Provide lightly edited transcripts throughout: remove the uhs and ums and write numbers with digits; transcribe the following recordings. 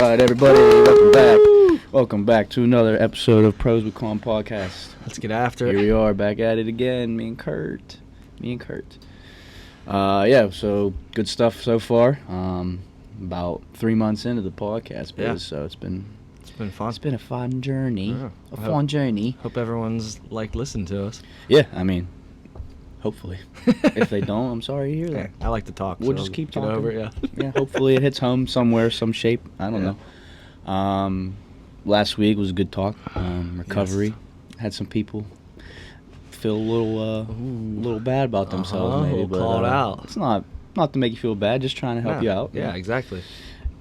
right, everybody, welcome back. Welcome back to another episode of Pros with Calm podcast. Let's get after it. Here we are, back at it again, me and Kurt. Yeah, so good stuff so far. About 3 months into the podcast, Yeah. so it's been fun. It's been a fun journey. Yeah. A fun journey. Hope everyone's listening to us. Yeah, I mean, hopefully. If they don't, I'm sorry to hear that. I like to talk. We'll so just keep get talking. over it, yeah. Yeah, hopefully it hits home somewhere, some shape. I don't know. Last week was a good talk. Recovery. Yes. Had some people feel a little bad about themselves. Maybe, we'll call it out. It's not to make you feel bad. Just trying to help you out. Yeah, exactly.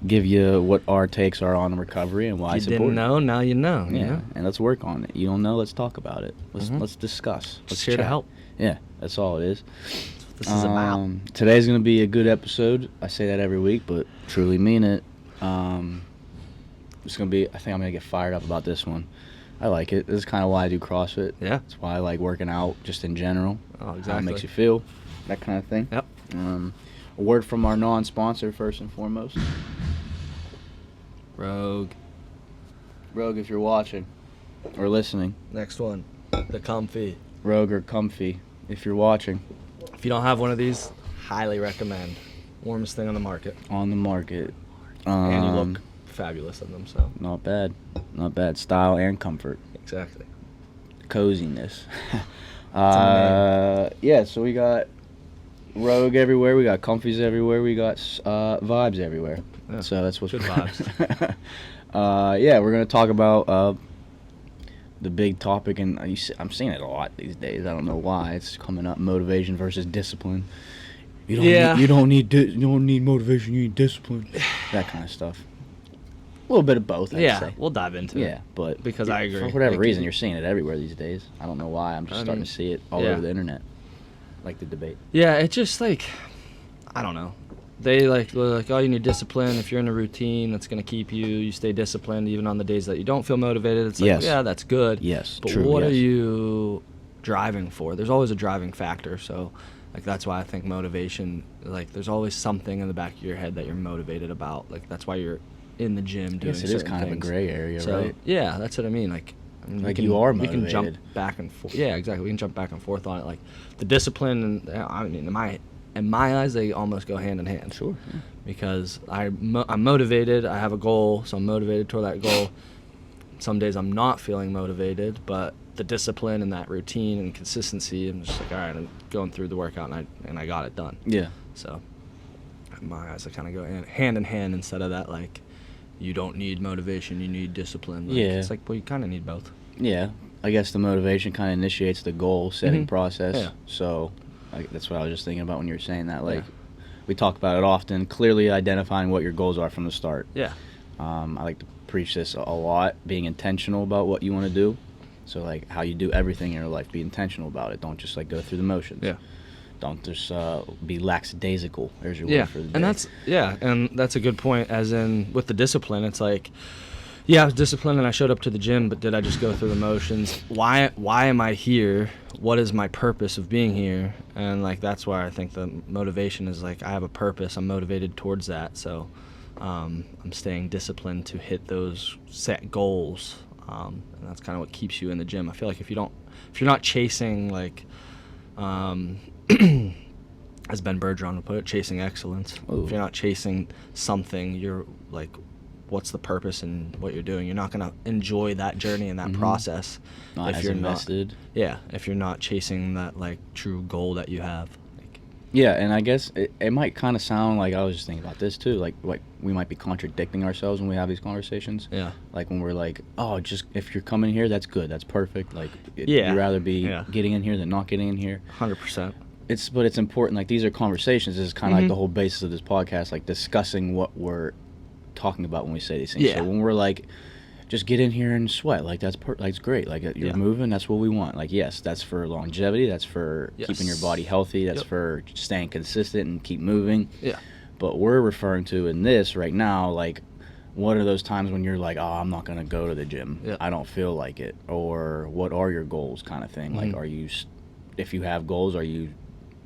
Give you what our takes are on recovery and why it's You didn't important. know, now you know. Yeah, You know? and let's work on it. You don't know, let's talk about it. Let's discuss. Let's Just here to chat. help. Yeah, that's all it is. That's what this is about. Today's going to be a good episode. I say that every week, but truly mean it. It's going to be, I think I'm going to get fired up about this one. I like it. This is kind of why I do CrossFit. Yeah. That's why I like working out just in general. Oh, How it exactly. makes you feel, that kind of thing. Yep. A word from our non-sponsor first and foremost. Rogue. Rogue, if you're watching or listening. Next one. The Comfy. Rogue or Comfy, if you're watching. If you don't have one of these, highly recommend. Warmest thing on the market. On the market. And you look fabulous in them, so. Not bad. Not bad. Style and comfort. Exactly. Coziness. on Yeah, so we got Rogue everywhere, we got Comfies everywhere, we got vibes everywhere. Yeah. So that's what's Good vibes. Yeah, we're gonna talk about the big topic, and I'm seeing it a lot these days. I don't know why it's coming up: motivation versus discipline. You don't need motivation. You need discipline. That kind of stuff. A little bit of both, I'd Yeah, say. we'll dive into it. Yeah, but Because I agree. For whatever Like, reason, you're seeing it everywhere these days. I don't know why. I'm just starting to see it all yeah. over the internet, like the debate. Yeah, it just I don't know. They're like, oh, you need discipline. If you're in a routine, that's going to keep you. You stay disciplined even on the days that you don't feel motivated. It's like, Yes. yeah, that's good. Yes, But true, what yes. are you driving for? There's always a driving factor. So, that's why I think motivation, there's always something in the back of your head that you're motivated about. That's why you're in the gym doing Yes, it is certain kind of a things. gray area, So, right? yeah, that's what I mean. You are We can jump motivated. back and forth. Yeah, exactly. We can jump back and forth on it. Like the discipline, and I mean, in my eyes, they almost go hand in hand. Sure. Yeah. Because I'm motivated. I have a goal, so I'm motivated toward that goal. Some days I'm not feeling motivated, but the discipline and that routine and consistency, I'm just like, all right, I'm going through the workout, and I got it done. Yeah. So in my eyes, I kind of go hand in hand instead of that you don't need motivation, you need discipline. Yeah. It's well, you kind of need both. Yeah. I guess the motivation kind of initiates the goal-setting process. Yeah. So that's what I was just thinking about when you were saying that. Yeah. We talk about it often, clearly identifying what your goals are from the start. Yeah. I like to preach this a lot, being intentional about what you want to do. So, how you do everything in your life, be intentional about it. Don't just, go through the motions. Yeah. Don't just be lackadaisical. There's your word for the day. And that's a good point. As in with the discipline, it's I was disciplined and I showed up to the gym, but did I just go through the motions? Why am I here? What is my purpose of being here? And that's why I think the motivation is I have a purpose. I'm motivated towards that. So I'm staying disciplined to hit those set goals. And that's kind of what keeps you in the gym. I feel like if you're not chasing as Ben Bergeron would put it, chasing excellence. Ooh. If you're not chasing something, you're what's the purpose in what you're doing? You're not going to enjoy that journey and that process Not if as you're invested. if you're not chasing that true goal that you have. Yeah, and I guess it might kind of sound like, I was just thinking about this too, like we might be contradicting ourselves when we have these conversations. Yeah. When we're oh, just if you're coming here, that's good, that's perfect. Yeah. You'd rather be Yeah. getting in here than not getting in here. 100%. But it's important. These are conversations. This is kind of the whole basis of this podcast, discussing what we're talking about when we say these things. Yeah. So when we're just get in here and sweat, that's great. You're Yeah. moving, that's what we want. Yes, that's for longevity. That's for keeping your body healthy. That's for staying consistent and keep moving. Yeah. But we're referring to in this right now, what are those times when you're oh, I'm not going to go to the gym. Yeah. I don't feel like it. Or what are your goals kind of thing? Are you, if you have goals, are you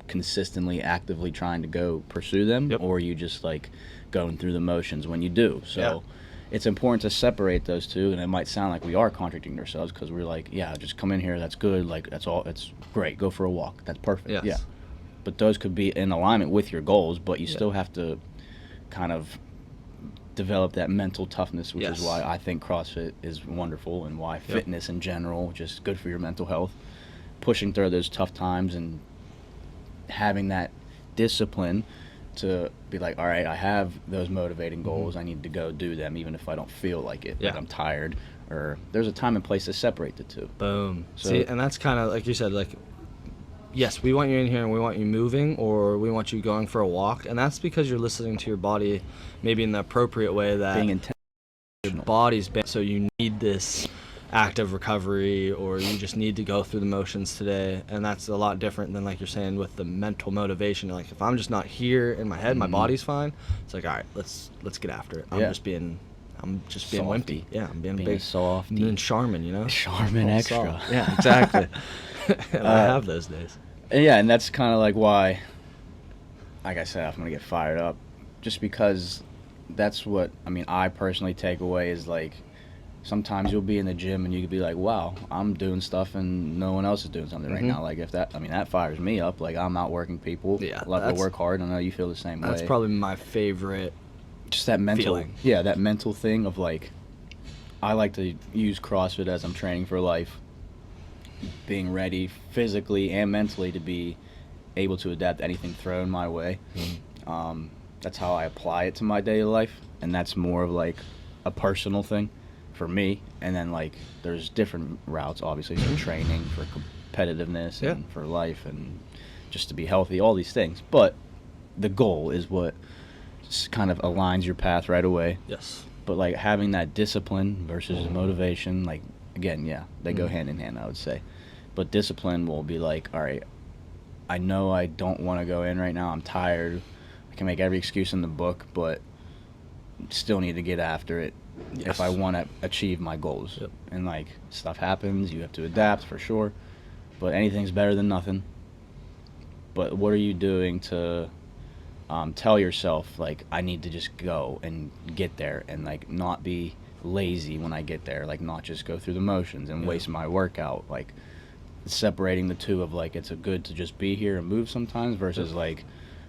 consistently, actively trying to go pursue them? Yep. Or are you just going through the motions when you do? So it's important to separate those two, and it might sound like we are contradicting ourselves because we're like, yeah, just come in here, that's good, like that's all, it's great, go for a walk, that's perfect. Yes. Yeah, but those could be in alignment with your goals, but you still have to kind of develop that mental toughness, which is why I think CrossFit is wonderful, and why fitness in general just good for your mental health. Pushing through those tough times and having that discipline to be like, all right, I have those motivating goals, I need to go do them even if I don't feel like it, like I'm tired, or there's a time and place to separate the two. Boom. So, see, and that's kind of like you said, like, yes, we want you in here and we want you moving, or we want you going for a walk, and that's because you're listening to your body maybe in the appropriate way, that being intentional. Your body's been, so you need this active recovery, or you just need to go through the motions today. And that's a lot different than, like you're saying, with the mental motivation. Like, if I'm just not here in my head, my body's fine, it's like, all right, let's get after it. I'm just being wimpy. Yeah, I'm being big soft. I'm being Charmin, you know? Charmin extra. Soft. Yeah, exactly. And I have those days. Yeah, and that's kind of like why, like I said, I'm going to get fired up, just because that's what, I mean, I personally take away is, like, sometimes you'll be in the gym and you could be like, wow, I'm doing stuff and no one else is doing something right now. Like, if that, I mean, that fires me up. Like, I'm outworking people. Yeah. Love to work hard. I know you feel the same way. That's probably my favorite just that mental feeling. Yeah, that mental thing of, like, I like to use CrossFit as I'm training for life, being ready physically and mentally to be able to adapt to anything thrown my way. That's how I apply it to my daily life, and that's more of like a personal thing for me. And then, like, there's different routes, obviously, for training, for competitiveness, and for life, and just to be healthy, all these things. But the goal is what kind of aligns your path right away. Yes. But, like, having that discipline versus motivation, like, again, they go hand in hand, I would say. But discipline will be like, all right, I know I don't want to go in right now, I'm tired, I can make every excuse in the book, but still need to get after it if I want to achieve my goals. And, like, stuff happens, you have to adapt for sure, but anything's better than nothing. But what are you doing to tell yourself, like, I need to just go and get there, and, like, not be lazy when I get there, like, not just go through the motions and waste my workout, like, separating the two of, like, it's a good to just be here and move sometimes versus like,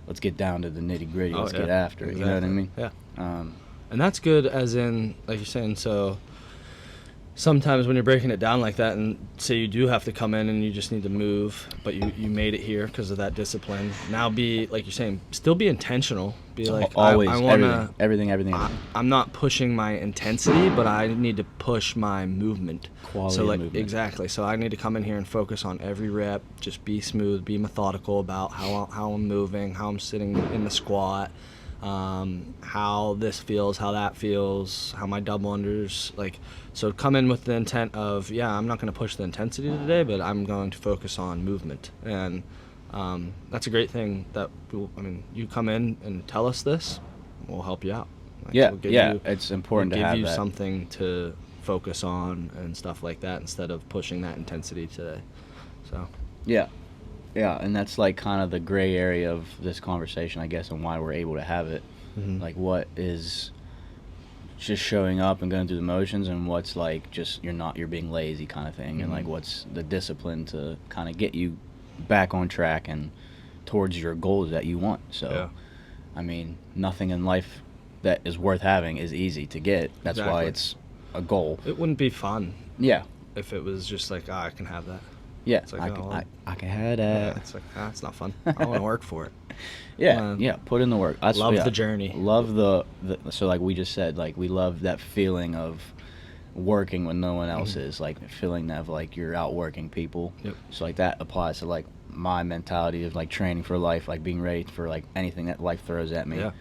let's get down to the nitty gritty, let's get after it. You know what I mean? And that's good, as in, like you're saying, so sometimes when you're breaking it down like that, and say you do have to come in and you just need to move, but you made it here because of that discipline, now be, like you're saying, still be intentional. Be like, always, I want to everything. I'm not pushing my intensity, but I need to push my movement. Quality so, like, movement. exactly. So I need to come in here and focus on every rep, just be smooth, be methodical about how I'm moving, how I'm sitting in the squat, how this feels, how that feels, how my double unders, like, so come in with the intent of, I'm not going to push the intensity today, but I'm going to focus on movement. And that's a great thing that, you come in and tell us this, we'll help you out. Like, it's important to have that. Give you something to focus on and stuff like that instead of pushing that intensity today. So yeah, and that's, like, kind of the gray area of this conversation, I guess, and why we're able to have it. Like, what is just showing up and going through the motions, and what's, like, just you're being lazy kind of thing, and, like, what's the discipline to kind of get you back on track and towards your goals that you want. So I mean, nothing in life that is worth having is easy to get. That's why it's a goal. It wouldn't be fun if it was just like, I can have that. It's like, I can have that. It's like, it's not fun. I don't want to work for it. Put in the work. Love the journey. Love the so, like we just said, like, we love that feeling of working when no one else is, like, feeling that of, like, you're out working people. So, like, that applies to, like, my mentality of, like, training for life, like, being ready for, like, anything that life throws at me. It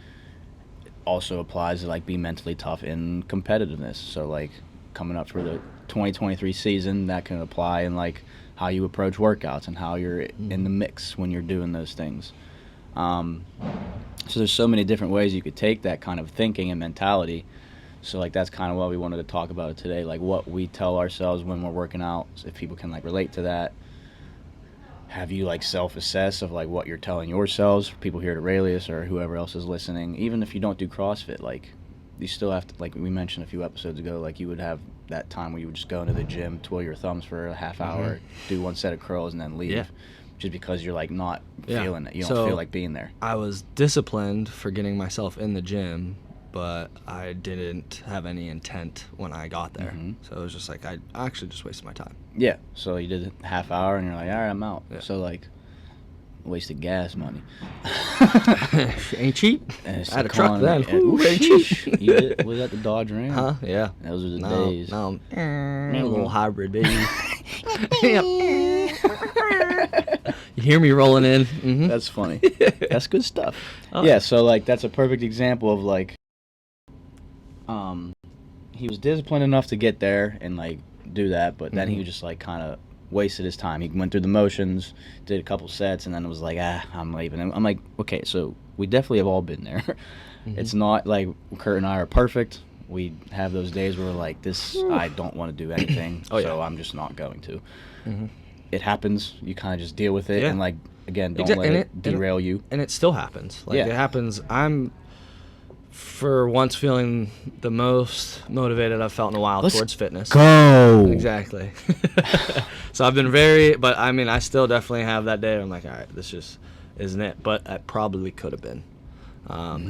also applies to, like, be mentally tough in competitiveness. So, like, coming up for the 2023 season, that can apply in, like, how you approach workouts and how you're in the mix when you're doing those things. So there's so many different ways you could take that kind of thinking and mentality. So, like, that's kind of why we wanted to talk about it today, like, what we tell ourselves when we're working out, so if people can, like, relate to that. Have you, like, self-assess of, like, what you're telling yourselves, people here at Aurelius or whoever else is listening, even if you don't do CrossFit, like, you still have to, like we mentioned a few episodes ago, like you would have that time where you would just go into the gym, twirl your thumbs for a half hour, do one set of curls, and then leave. Yeah. Just because you're like not Yeah. feeling it. You don't So- feel like being there. I was disciplined for getting myself in the gym, but I didn't have any intent when I got there. Mhm. So it was just like I actually just wasted my time. Yeah. So you did a half hour, and you're like, all right, I'm out. Yeah. So like, wasted gas money. Ain't cheap. And it's I had a the truck con, then. like, Ooh, ain't sheesh. cheap. You did, was that the Dodge Ram? Huh? Yeah. Those were the Now, days. now I'm a little hybrid, baby. You hear me rolling in? Mm-hmm. That's funny. That's good stuff. Oh. Yeah, so like that's a perfect example of like he was disciplined enough to get there and like do that, but then he was just like kind of wasted his time. He went through the motions, did a couple sets, and then it was like, I'm leaving. And I'm like, okay, so we definitely have all been there. It's not like Kurt and I are perfect. We have those days where we're like, this, I don't want to do anything, Oh, yeah. so I'm just not going to. Mhm. It happens. You kind of just deal with it, Yeah. and like, again, don't Exact- let and it derail you. And it still happens. Like Yeah. it happens. I'm for once feeling the most motivated I've felt in a while Let's towards fitness. Go. Exactly. So I've been very, but I mean, I still definitely have that day. I'm like, all right, this just isn't it. But I probably could have been,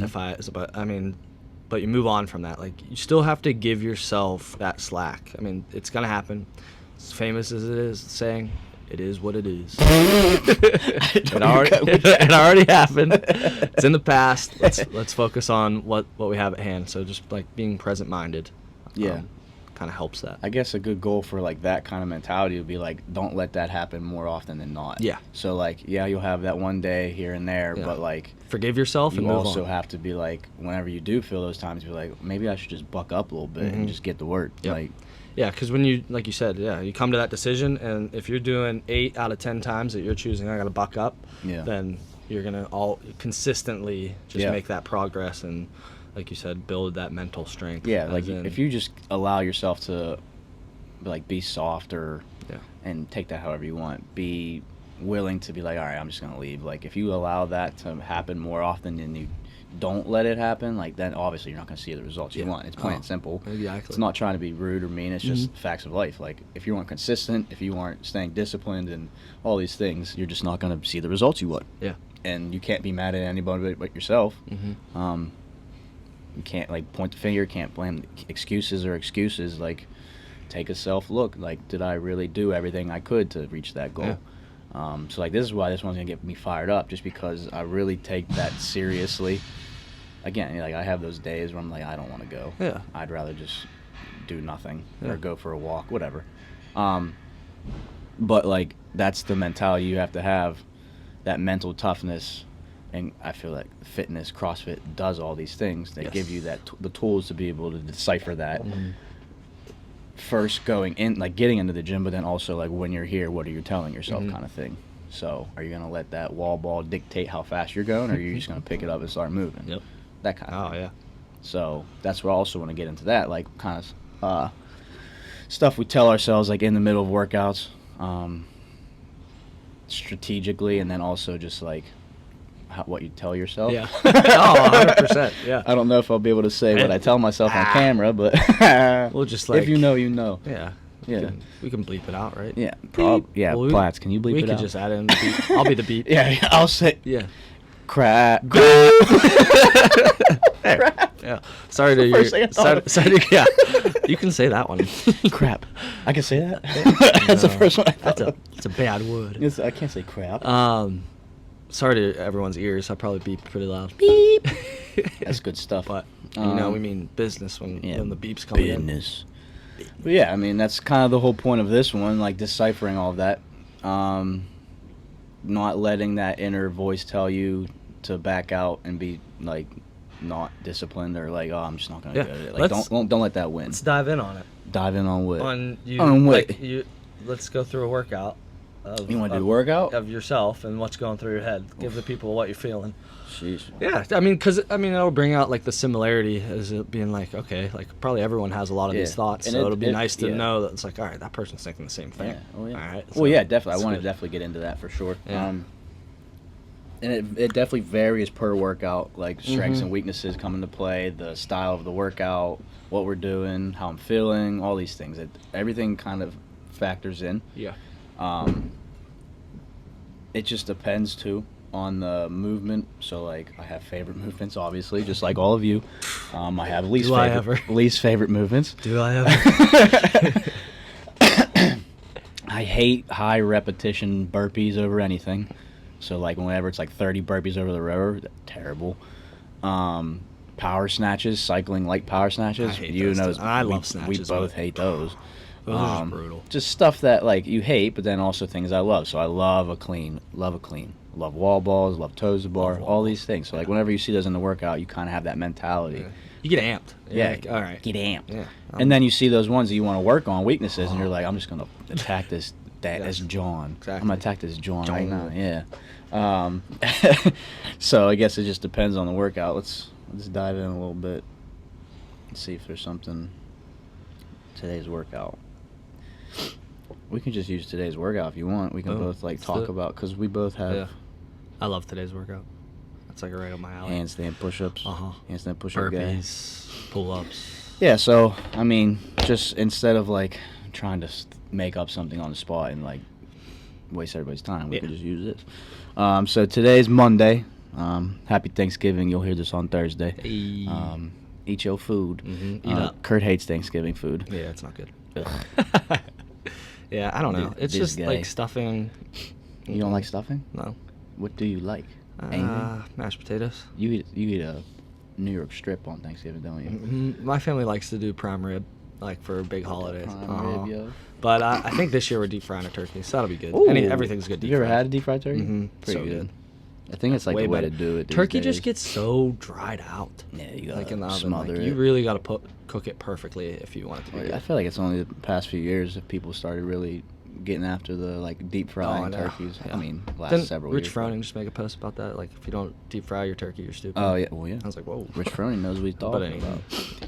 if I. But I mean, but you move on from that. Like you still have to give yourself that slack. I mean, it's gonna happen. As famous as it is, saying, it is what it is. It already happened. It's in the past. Let's focus on what we have at hand. So just like being present minded. Yeah. Kind of helps that. I guess a good goal for like that kind of mentality would be like, don't let that happen more often than not. Yeah. So like, yeah, you'll have that one day here and there, Yeah. but like, Forgive yourself and you move also on. have to be like, whenever you do feel those times, be like, maybe I should just buck up a little bit and just get to work. Yep. Like, Yeah, because when you, like you said, yeah, you come to that decision, and if you're doing 8 out of 10 times that you're choosing, I got to buck up, Yeah. then you're gonna all consistently just Yeah. make that progress and, like you said, build that mental strength. yeah, as like in- if you just allow yourself to like be soft or Yeah. and take that however you want, be willing to be like, all right, I'm just gonna leave. Like if you allow that to happen more often than you don't let it happen, like then obviously you're not gonna see the results you Yeah. want. It's plain Oh, and simple. exactly. It's not trying to be rude or mean. It's just facts of life. Like if you aren't consistent, if you aren't staying disciplined and all these things, you're just not gonna see the results you want. Yeah. And you can't be mad at anybody but yourself. Mm-hmm. You can't like point the finger, can't blame excuses. Like take a self look, like did I really do everything I could to reach that goal? So like this is why this one's gonna get me fired up, just because I really take that seriously. Again, like I have those days where I'm like, I don't want to go. Yeah. I'd rather just do nothing Yeah. or go for a walk, whatever. But like that's the mentality you have to have, that mental toughness. And I feel like fitness, CrossFit does all these things. They Yes. give you that the tools to be able to decipher that. First going in, like getting into the gym, but then also like when you're here, what are you telling yourself, kind of thing. So are you gonna let that wall ball dictate how fast you're going, or are you just gonna pick it up and start moving? Yep. That kind of Oh thing. yeah. So that's where I also want to get into that, like kind of stuff we tell ourselves like in the middle of workouts, strategically, and then also just like what you tell yourself. Yeah. Oh, 100%. Yeah. I don't know if I'll be able to say what I tell myself on camera, but We'll just like. if you know, you know. Yeah. Yeah. We can bleep it out, right? Yeah, Well, we- Platts, can you bleep We it could out? just add in the beep. I'll be the beep. Yeah, I'll say Yeah. crap. Yeah. Sorry to first thing I thought sorry to, yeah. You can say that one. Crap. I can say that? That's the first one I thought of. That's a bad word. Yes, I can't say crap. Sorry to everyone's ears. I probably beep pretty loud. Beep. That's good stuff. But we mean business when the beeps come business. But yeah, I mean that's kind of the whole point of this one, like deciphering all of that. Not letting that inner voice tell you to back out and be like not disciplined or like, oh, I'm just not gonna Yeah. do it. Like don't let that win. Let's dive in on it. Dive in on what? On you. On what? Like let's go through a workout. You want to do a workout? Of yourself and what's going through your head. Give the people what you're feeling. Sheesh. Yeah, I mean, it'll bring out like the similarity as it being like, okay, like probably everyone has a lot of Yeah. these thoughts, And so it- it'll be it- nice to yeah. know that it's like, all right, that person's thinking the same thing. Yeah. Oh yeah. All right. Well, yeah, definitely. that's I want to good. definitely get into that for sure. Yeah. And it definitely varies per workout, like strengths and weaknesses come into play, the style of the workout, what we're doing, how I'm feeling, all these things. Everything kind of factors in. Yeah. It just depends, too, on the movement. So, like, I have favorite movements, obviously, just like all of you. I have least favorite movements. Do I ever? I hate high repetition burpees over anything. So, like, whenever it's like 30 burpees over the rower, terrible. Power snatches, cycling like power snatches. I hate those. I love snatches. We both hate those. Those are just brutal. Just stuff that, like, you hate, but then also things I love. So I love a clean. Love wall balls, love toes to bar, all these things. So, like, whenever you see those in the workout, you kind of have that mentality. Yeah. You get amped. Yeah. Like, all right. Get amped. Yeah. And then you see those ones that you want to work on, weaknesses, and you're like, I'm just going to attack this John. Exactly. I'm going to attack this John right now. Yeah. So I guess it just depends on the workout. Let's dive in a little bit and see if there's something today's workout. We can just use today's workout if you want. We can both talk about, because we both have. Yeah. I love today's workout. That's like right up my alley. Handstand push-ups. Handstand push-up burpees, pull-ups. Yeah. So I mean, just instead of like trying to make up something on the spot and like waste everybody's time, we can just use this. So today's Monday. Happy Thanksgiving. You'll hear this on Thursday. Hey. Eat your food. Eat up. Kurt hates Thanksgiving food. Yeah, it's not good. Yeah, I don't know. It's just like stuffing. You don't like stuffing? No. What do you like? Mashed potatoes. You eat a New York strip on Thanksgiving, don't you? My family likes to do prime rib, like for big holidays. Prime rib, yo. But I think this year we're deep frying a turkey, so that'll be good. Ooh. Everything's good deep fried. You ever had a deep fried turkey? Mm-hmm. Pretty So good. I think it's like the way to do it these Turkey days. just gets so dried out. Yeah, you gotta like in the oven. smother Like, it. you really gotta cook it perfectly if you want it to be good. I feel like it's only the past few years that people started really getting after the like deep frying turkeys. Yeah. I mean, last Didn't several Rich years. Froning just make a post about that? Like, if you don't deep fry your turkey, you're stupid. Oh yeah, well yeah. I was like, whoa. Rich Froning knows what he's talking about.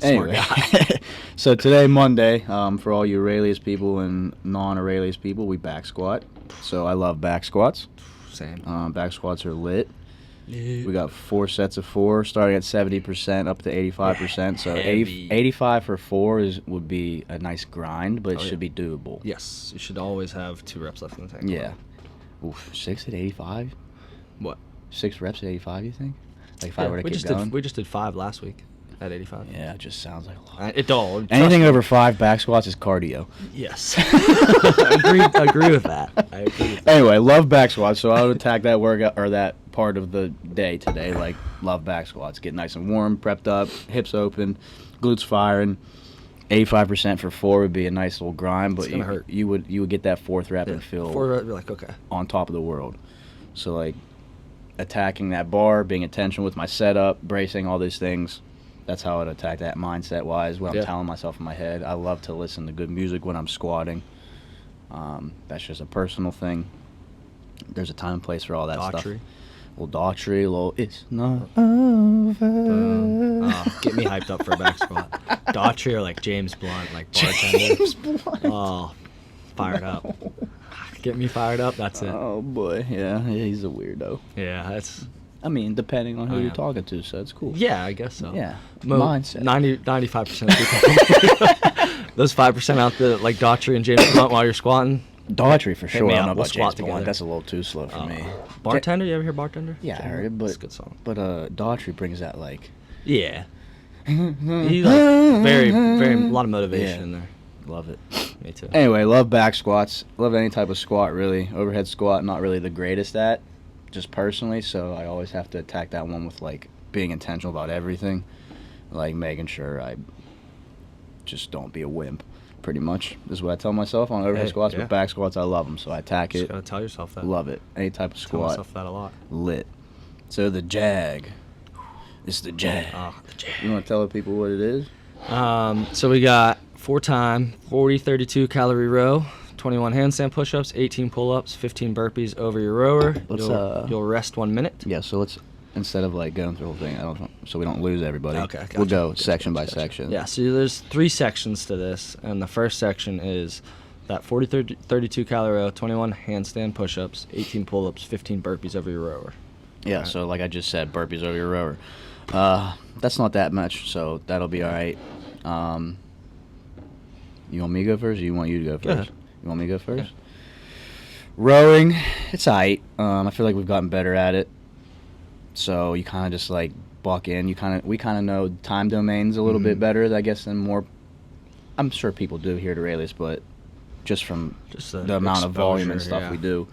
Anyway. Anyway, so today, Monday, for all you Aurelius people and non-Aurelius people, we back squat. So I love back squats. Same. Back squats are lit. Yeah. We got 4 sets of 4, starting at 70% up to 85%. So 85 for 4 would be a nice grind, but it should be doable. Yes, you should always have 2 reps left in the tank. Yeah. Oof, 6 at 85? What? 6 reps at 85, you think? Like if I were to we keep just going? we just did 5 last week at 85. Yeah, it just sounds like a lot. It don't. Anything over 5 back squats is cardio. Yes. agree with that. I agree with that. Anyway, love back squats, so I would attack that workout or that part of the day today. Like, love back squats. Get nice and warm, prepped up, hips open, glutes firing. 85% for 4 would be a nice little grind, but you would get that 4th rep and feel 4 reps, like, okay, on top of the world. So like attacking that bar, being intentional with my setup, bracing, all these things. That's how I'd attack that mindset wise. What I'm telling myself in my head. I love to listen to good music when I'm squatting. That's just a personal thing. There's a time and place for all that stuff. Little Daughtry, little It's Not Over. Get me hyped up for a back squat. Daughtry or like James Blunt, like Bartender. James Blunt. Oh, fired up. Get me fired up. That's it. Oh boy, yeah, he's a weirdo. Yeah, that's. I mean, depending on who you're talking to, so it's cool. Yeah, I guess so. Yeah, mindset. 95% of people. Those 5% out there, like Daughtry and James Blunt while you're squatting. Daughtry for sure. I don't know we'll about James together. Blunt. That's a little too slow for me. Bartender, you ever hear Bartender? Yeah, I heard it, but it's a good song. But Daughtry brings that like. Yeah. He like very, very a lot of motivation in there. Love it. Me too. Anyway, love back squats. Love any type of squat, really. Overhead squat, not really the greatest at, just personally. So I always have to attack that one with like being intentional about everything, like making sure I just don't be a wimp. Pretty much is what I tell myself on overhead squats. But back squats, I love them, so I attack it. Just gotta tell yourself that. Love it. Any type of squat. Tell myself that a lot. Lit. So the Jag. It's the Jag. Oh, the Jag. You want to tell the people what it is? So we got 4-time 40-32 calorie row, 21 handstand push-ups, 18 pull-ups, 15 burpees over your rower. You'll rest 1 minute. Yeah. So let's, instead of like going through the whole thing, so we don't lose everybody. Okay. Gotcha. We'll go section by section. Yeah. So there's 3 sections to this, and the first section is that 40-32 calorie row, 21 handstand push-ups, 18 pull-ups, 15 burpees over your rower. Yeah, Right. so like I just said, burpees over your rower. That's not that much, so that'll be all right. You want me to go first, or you want you to go first? Go ahead. You want me to go first? Yeah. Rowing, it's all right. I feel like we've gotten better at it. So you kind of just like buck in. We kind of know time domains a little bit better, I guess, than more. I'm sure people do here at Aurelius, but just from the amount of volume and stuff we do,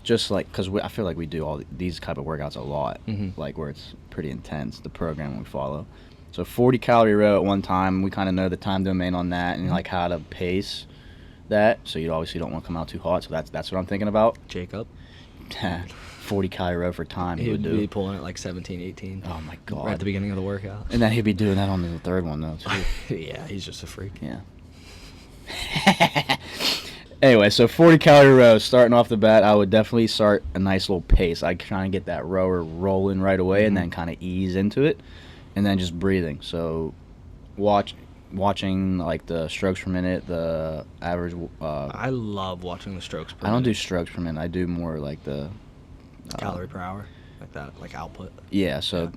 just like because I feel like we do all these type of workouts a lot, like where it's pretty intense, the program we follow. So 40-calorie row at one time, we kind of know the time domain on that and like how to pace that. So you obviously don't want to come out too hot. So that's what I'm thinking about. Jacob. 40-calorie row for time he would do. He'd be pulling it like 17, 18. Oh my god! Right at the beginning of the workout. And then he'd be doing that on the third one though too. Yeah, he's just a freak. Yeah. Anyway, so 40-calorie row, starting off the bat, I would definitely start a nice little pace. I'd try and get that rower rolling right away and then kind of ease into it, and then just breathing. So watching like the strokes per minute, the average. I love watching the strokes per minute. I don't do strokes per minute. I do more like the calorie per hour, like that, like output. Yeah, so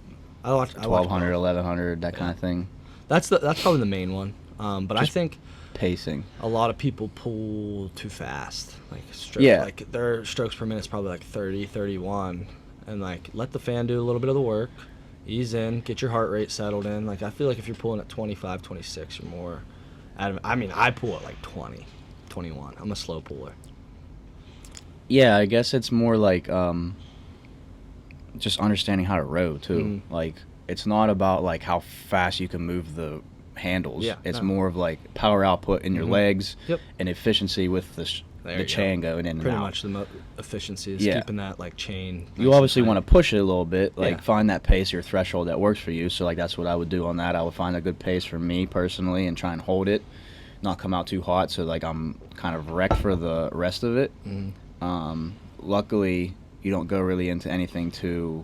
I watch 1,200, 1,100, that kind of thing. That's probably the main one. But Just I think pacing. a lot of people pull too fast. Like Yeah. like their strokes per minute is probably like 30, 31, and like let the fan do a little bit of the work. Ease in, get your heart rate settled in. Like I feel like if you're pulling at 25, 26, you're more out of. I mean, I pull at like 20, 21. I'm a slow puller. Yeah, I guess it's more like just understanding how to row too. Like it's not about like how fast you can move the handles. Yeah, it's no. more of like power output in your legs Yep. and efficiency with the chain going in Pretty and out. much the efficiency is Yeah. keeping that like chain. You obviously want to push it a little bit, like Yeah. find that pace or threshold that works for you. So like that's what I would do on that. I would find a good pace for me personally and try and hold it, not come out too hot. So like I'm kind of wrecked for the rest of it. Luckily, you don't go really into anything too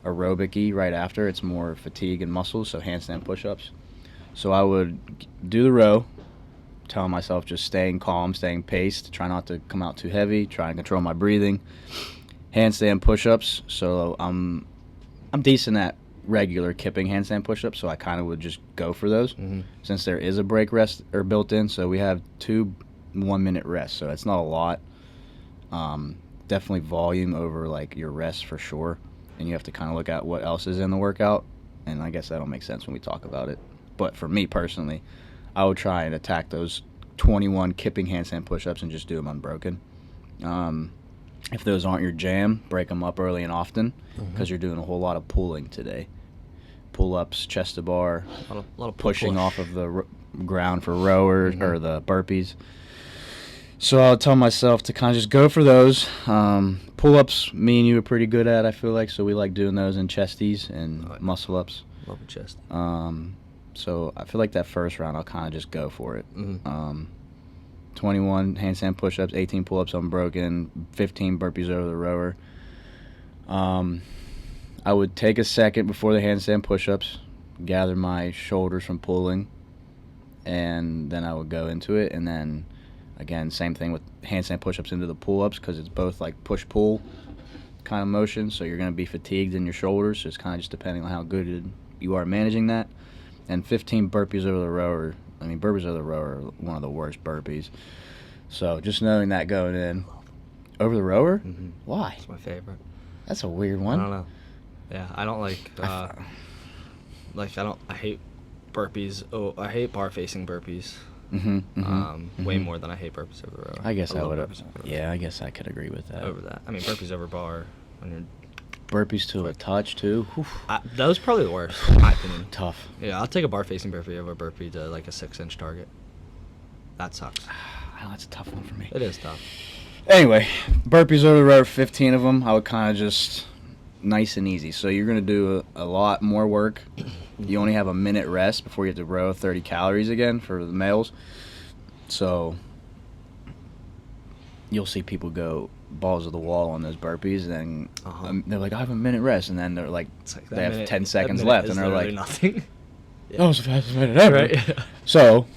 aerobic-y right after. It's more fatigue and muscles, so handstand push-ups. So I would do the row, telling myself just staying calm, staying paced, try not to come out too heavy, try and control my breathing. Handstand push-ups, so I'm decent at regular kipping handstand push-ups, so I kind of would just go for those. Since there is a break rest or built in, so we have 2 1-minute rests, so it's not a lot. Definitely volume over like your rest for sure, and you have to kind of look at what else is in the workout, and I guess that'll make sense when we talk about it. But for me personally, I would try and attack those 21 kipping handstand push-ups and just do them unbroken. If those aren't your jam, break them up early and often because you're doing a whole lot of pulling today. Pull-ups, chest to bar, a lot of pushing push. off of the ground for rowers or the burpees. So I'll tell myself to kind of just go for those. Pull-ups, me and you are pretty good at, I feel like, so we like doing those in chesties and muscle-ups. Love a chest. So I feel like that first round I'll kind of just go for it. 21 handstand push-ups, 18 pull-ups unbroken, 15 burpees over the rower. I would take a second before the handstand push-ups, gather my shoulders from pulling, and then I would go into it. And then, again, same thing with handstand push-ups into the pull-ups because it's both like push-pull kind of motion. So you're going to be fatigued in your shoulders. So it's kind of just depending on how good you are managing that. And 15 burpees over the rower. I mean, burpees over the rower are one of the worst burpees. So just knowing that going in. Over the rower? Why? It's my favorite. That's a weird I one. don't know. Yeah, I don't like. I hate burpees. Oh, I hate bar facing burpees. Way more than I hate burpees over the rower. I guess I love would burpees over the rower. Yeah, I guess I could agree with that. Over that. I mean, burpees over bar. When you're Burpees to a touch, too. those are probably the worst, in my opinion. Tough. Yeah, I'll take a bar facing burpee over a burpee to like a 6-inch target. That sucks. That's a tough one for me. It is tough. Anyway, burpees over the rower, 15 of them. I would kind of just nice and easy. So you're going to do a lot more work. You only have a minute rest before you have to row 30 calories again for the males. So you'll see people go balls of the wall on those burpees, and then they're like, I have a minute rest, and then they're like, they have 10 seconds left, and they're like, nothing. that was the fastest minute ever. Right. So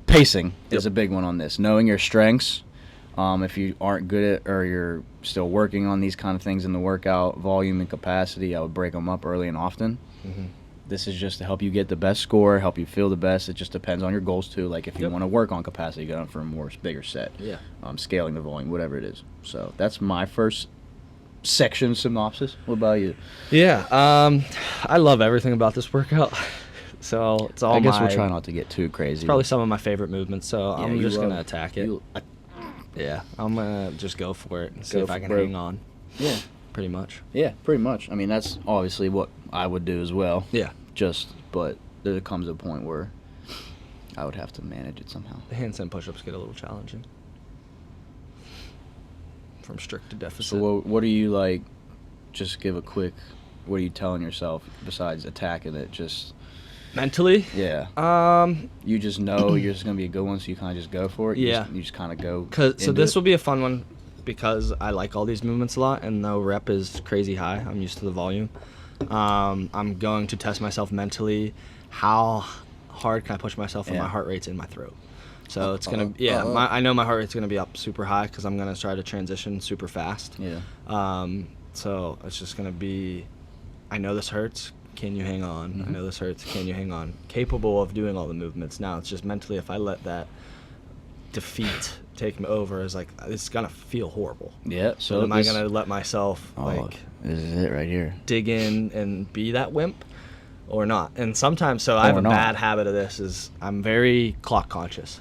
pacing is a big one on this. Knowing your strengths, If you aren't good at, or you're still working on these kind of things in the workout, volume and capacity, I would break them up early and often. Mm-hmm. This is just to help you get the best score, help you feel the best. It just depends on your goals too. Like if you want to work on capacity, go for a more bigger set. Yeah. Scaling the volume, whatever it is. So that's my first section synopsis. What about you? Yeah. I love everything about this workout. So it's all I guess we'll try not to get too crazy. It's probably some of my favorite movements, so I'm just going to attack it. Yeah, I'm going to just go for it and see if I can hang on. Yeah. Pretty much. Yeah, pretty much. I mean, that's obviously what I would do as well. Yeah. But there comes a point where I would have to manage it somehow. The handstand push-ups get a little challenging. From strict to deficit. So what are you like, just give a quick, what are you telling yourself besides attacking it? Just mentally? Yeah. You just know you're just going to be a good one, so you kind of just go for it? Yeah. You just kind of go So this will be a fun one because I like all these movements a lot, and the rep is crazy high. I'm used to the volume. I'm going to test myself mentally. How hard can I push myself when my heart rate's in my throat? So it's going to, I know my heart rate's going to be up super high because I'm going to try to transition super fast. Yeah. So it's just going to be, I know this hurts. Can you hang on? Mm-hmm. I know this hurts. Can you hang on? Capable of doing all the movements. Now it's just mentally, if I let that defeat take me over, is like, it's gonna feel horrible. Yeah. So am I gonna let myself this is it right here, dig in and be that wimp, or not? And sometimes, I have a bad habit of this. Is I'm very clock conscious.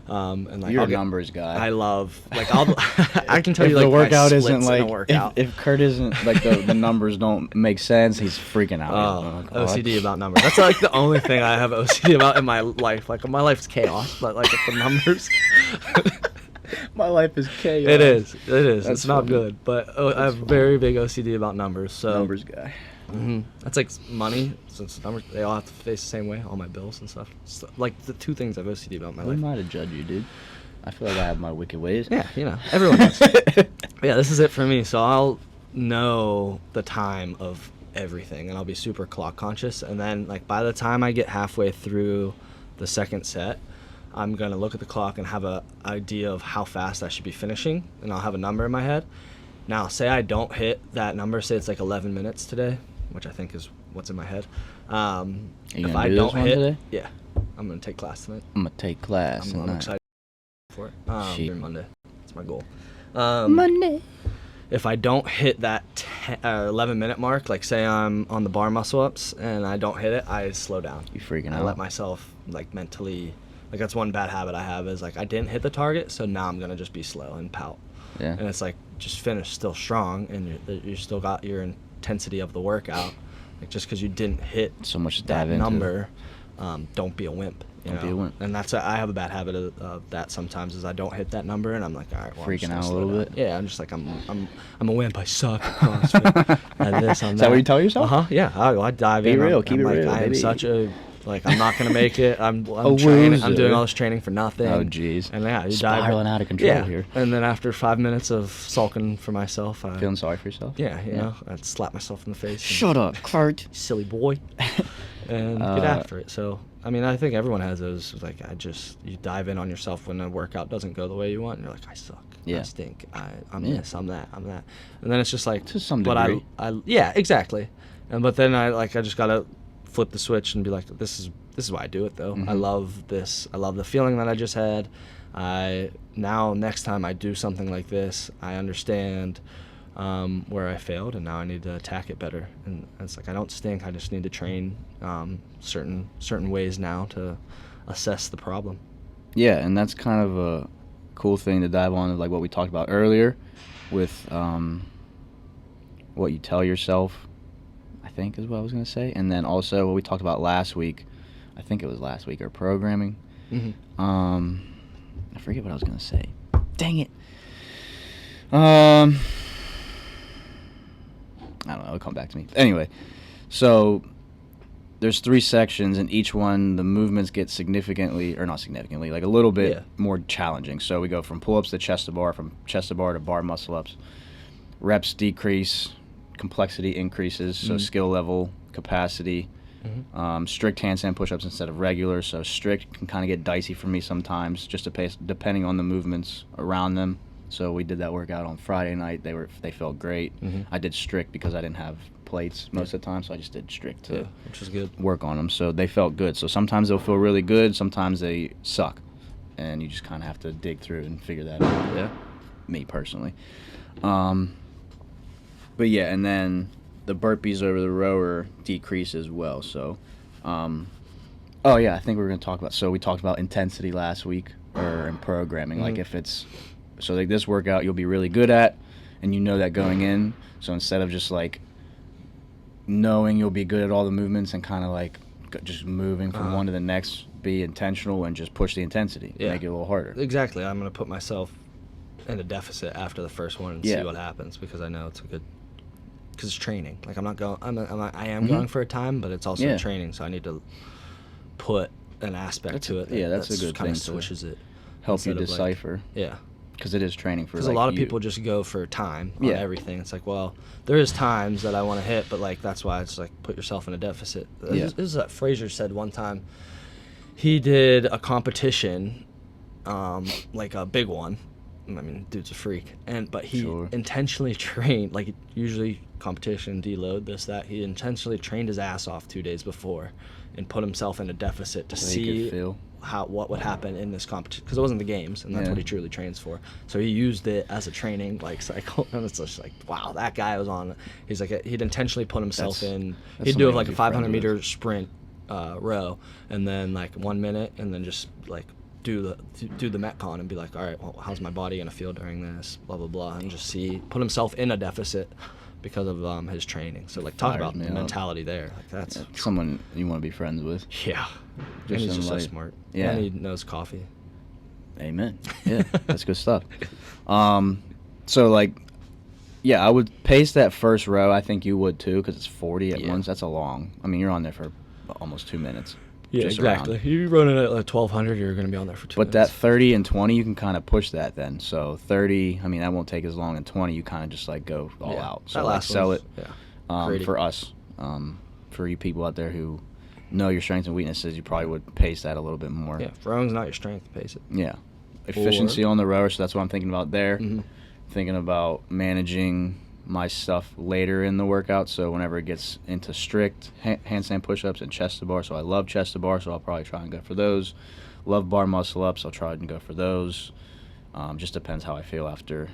And like you're a numbers guy. I love I can tell you like the workout isn't like workout. If Kurt isn't like the numbers don't make sense, he's freaking out. OCD about numbers. That's like the only thing I have OCD about in my life. Like my life's chaos, but like the numbers. My life is chaos. It is. It's That's not funny. good, but I have very big OCD about numbers. So numbers guy. Mm-hmm. That's like money, since numbers, they all have to face the same way, all my bills and stuff. So, like the two things I have OCD about in my life. We might have judged you, dude. I feel like I have my wicked ways. Yeah, everyone does. Yeah, this is it for me. So I'll know the time of everything, and I'll be super clock conscious. And then, like, by the time I get halfway through the second set, I'm gonna look at the clock and have an idea of how fast I should be finishing, and I'll have a number in my head. Now, say I don't hit that number. Say it's like 11 minutes today, which I think is what's in my head. If I don't hit, today? Yeah, I'm gonna take class tonight. I'm gonna take class. I'm excited for it. During Monday, that's my goal. Monday. If I don't hit that 11-minute mark, like say I'm on the bar muscle ups and I don't hit it, I slow down. You freaking out? I let myself like mentally, like that's one bad habit I have is like I didn't hit the target, so now I'm gonna just be slow and pout. Yeah. And it's like just finish still strong, and you still got your intensity of the workout. Like just because you didn't hit so much that number, don't be a wimp. Don't be a wimp. And that's I have a bad habit of that sometimes is I don't hit that number, and I'm like, all right, well, freaking out a little bit. Yeah, I'm just like I'm a wimp. I suck at CrossFit. And this, I'm Is that what you tell yourself? Yeah. I dive in. Be real. I'm Keep it like, real. I am baby. such a I'm not gonna make it. I'm loser. training. I'm doing all this training for nothing. Oh jeez. And yeah, you spiraling out of control here. And then after 5 minutes of sulking for myself, feeling sorry for yourself. Yeah, you know, I'd slap myself in the face. Shut up, Kurt. Silly boy. And get after it. So I mean, I think everyone has those. Like you dive in on yourself when a workout doesn't go the way you want, and you're like, I suck. Yeah. I stink. I'm this. I'm that. I'm that. And then it's just like to some degree. But yeah, exactly. But then I just gotta flip the switch and be like, this is why I do it though. Mm-hmm. I love this. I love the feeling that I just had. Now next time I do something like this, I understand where I failed, and now I need to attack it better. And it's like I don't stink. I just need to train certain ways now to assess the problem. Yeah, and that's kind of a cool thing to dive on, like what we talked about earlier, with what you tell yourself, I think is what I was going to say. And then also what we talked about last week, I think it was last week, or programming. Mm-hmm. I forget what I was going to say. Dang it. I don't know, it'll come back to me. Anyway, so there's 3 sections, and each one, the movements get significantly, or not significantly, like a little bit more challenging. So we go from pull-ups to chest to bar, from chest to bar to bar muscle-ups. Reps decrease, complexity increases, so skill level, capacity, Strict handstand push-ups instead of regular. So strict can kind of get dicey for me sometimes, just depending on the movements around them. So we did that workout on Friday night. They felt great. I did strict because I didn't have plates most of the time, so I just did strict to which is good. work on them. So they felt good. So sometimes they'll feel really good, sometimes they suck, and you just kind of have to dig through and figure that out. Yeah. Me personally. But yeah, and then the burpees over the rower decrease as well. So, oh yeah, I think we were going to talk about. So we talked about intensity last week, or in programming. Like if it's so like this workout you'll be really good at, and you know that going in. So instead of just like knowing you'll be good at all the movements and kind of like just moving from one to the next, be intentional and just push the intensity. Make it a little harder. Exactly. I'm going to put myself in a deficit after the first one and see what happens, because I know it's a good. Because it's training. Like I am going for a time, but it's also training, so I need to put an aspect to it. That's a good kind thing of switches it. Help you decipher. Like, because it is training for. Because a lot of people just go for time on everything. It's like, well, there is times that I want to hit, but like that's why it's like put yourself in a deficit. This is what Fraser said one time. He did a competition, like a big one. I mean, dude's a freak, but he intentionally trained, like usually competition, deload, this, that. He intentionally trained his ass off 2 days before, and put himself in a deficit to see what would happen in this competition, because it wasn't the games, and that's what he truly trains for. So he used it as a training like cycle, and it's just like, wow, that guy was on. He's like he'd intentionally put himself in. He'd do like a 500-meter sprint row, and then like 1 minute, and then just like. Do the Metcon and be like, all right, well, how's my body gonna feel during this, blah blah blah, and just put himself in a deficit because of his training. So like talk about the mentality there. Like that's someone you want to be friends with. Yeah, and he's just so smart. Yeah, and he knows coffee. Amen. Yeah, that's good stuff. So like, yeah, I would pace that first row. I think you would too, because it's 40 at once. That's a long. I mean, you're on there for almost 2 minutes. Yeah, exactly. You running at like 1,200, you're going to be on there for 2 minutes. But that 30 and 20, you can kind of push that then. So 30, I mean, that won't take as long. And 20, you kind of just like go all out. So like sell it for us. For you people out there who know your strengths and weaknesses, you probably would pace that a little bit more. Yeah, if rowing's not your strength, pace it. Yeah. Efficiency on the rower, so that's what I'm thinking about there. Thinking about managing my stuff later in the workout, so whenever it gets into strict handstand push-ups and chest to bar, so I love chest to bar, so I'll probably try and go for those. Love bar muscle ups, I'll try and go for those. Just depends how I feel after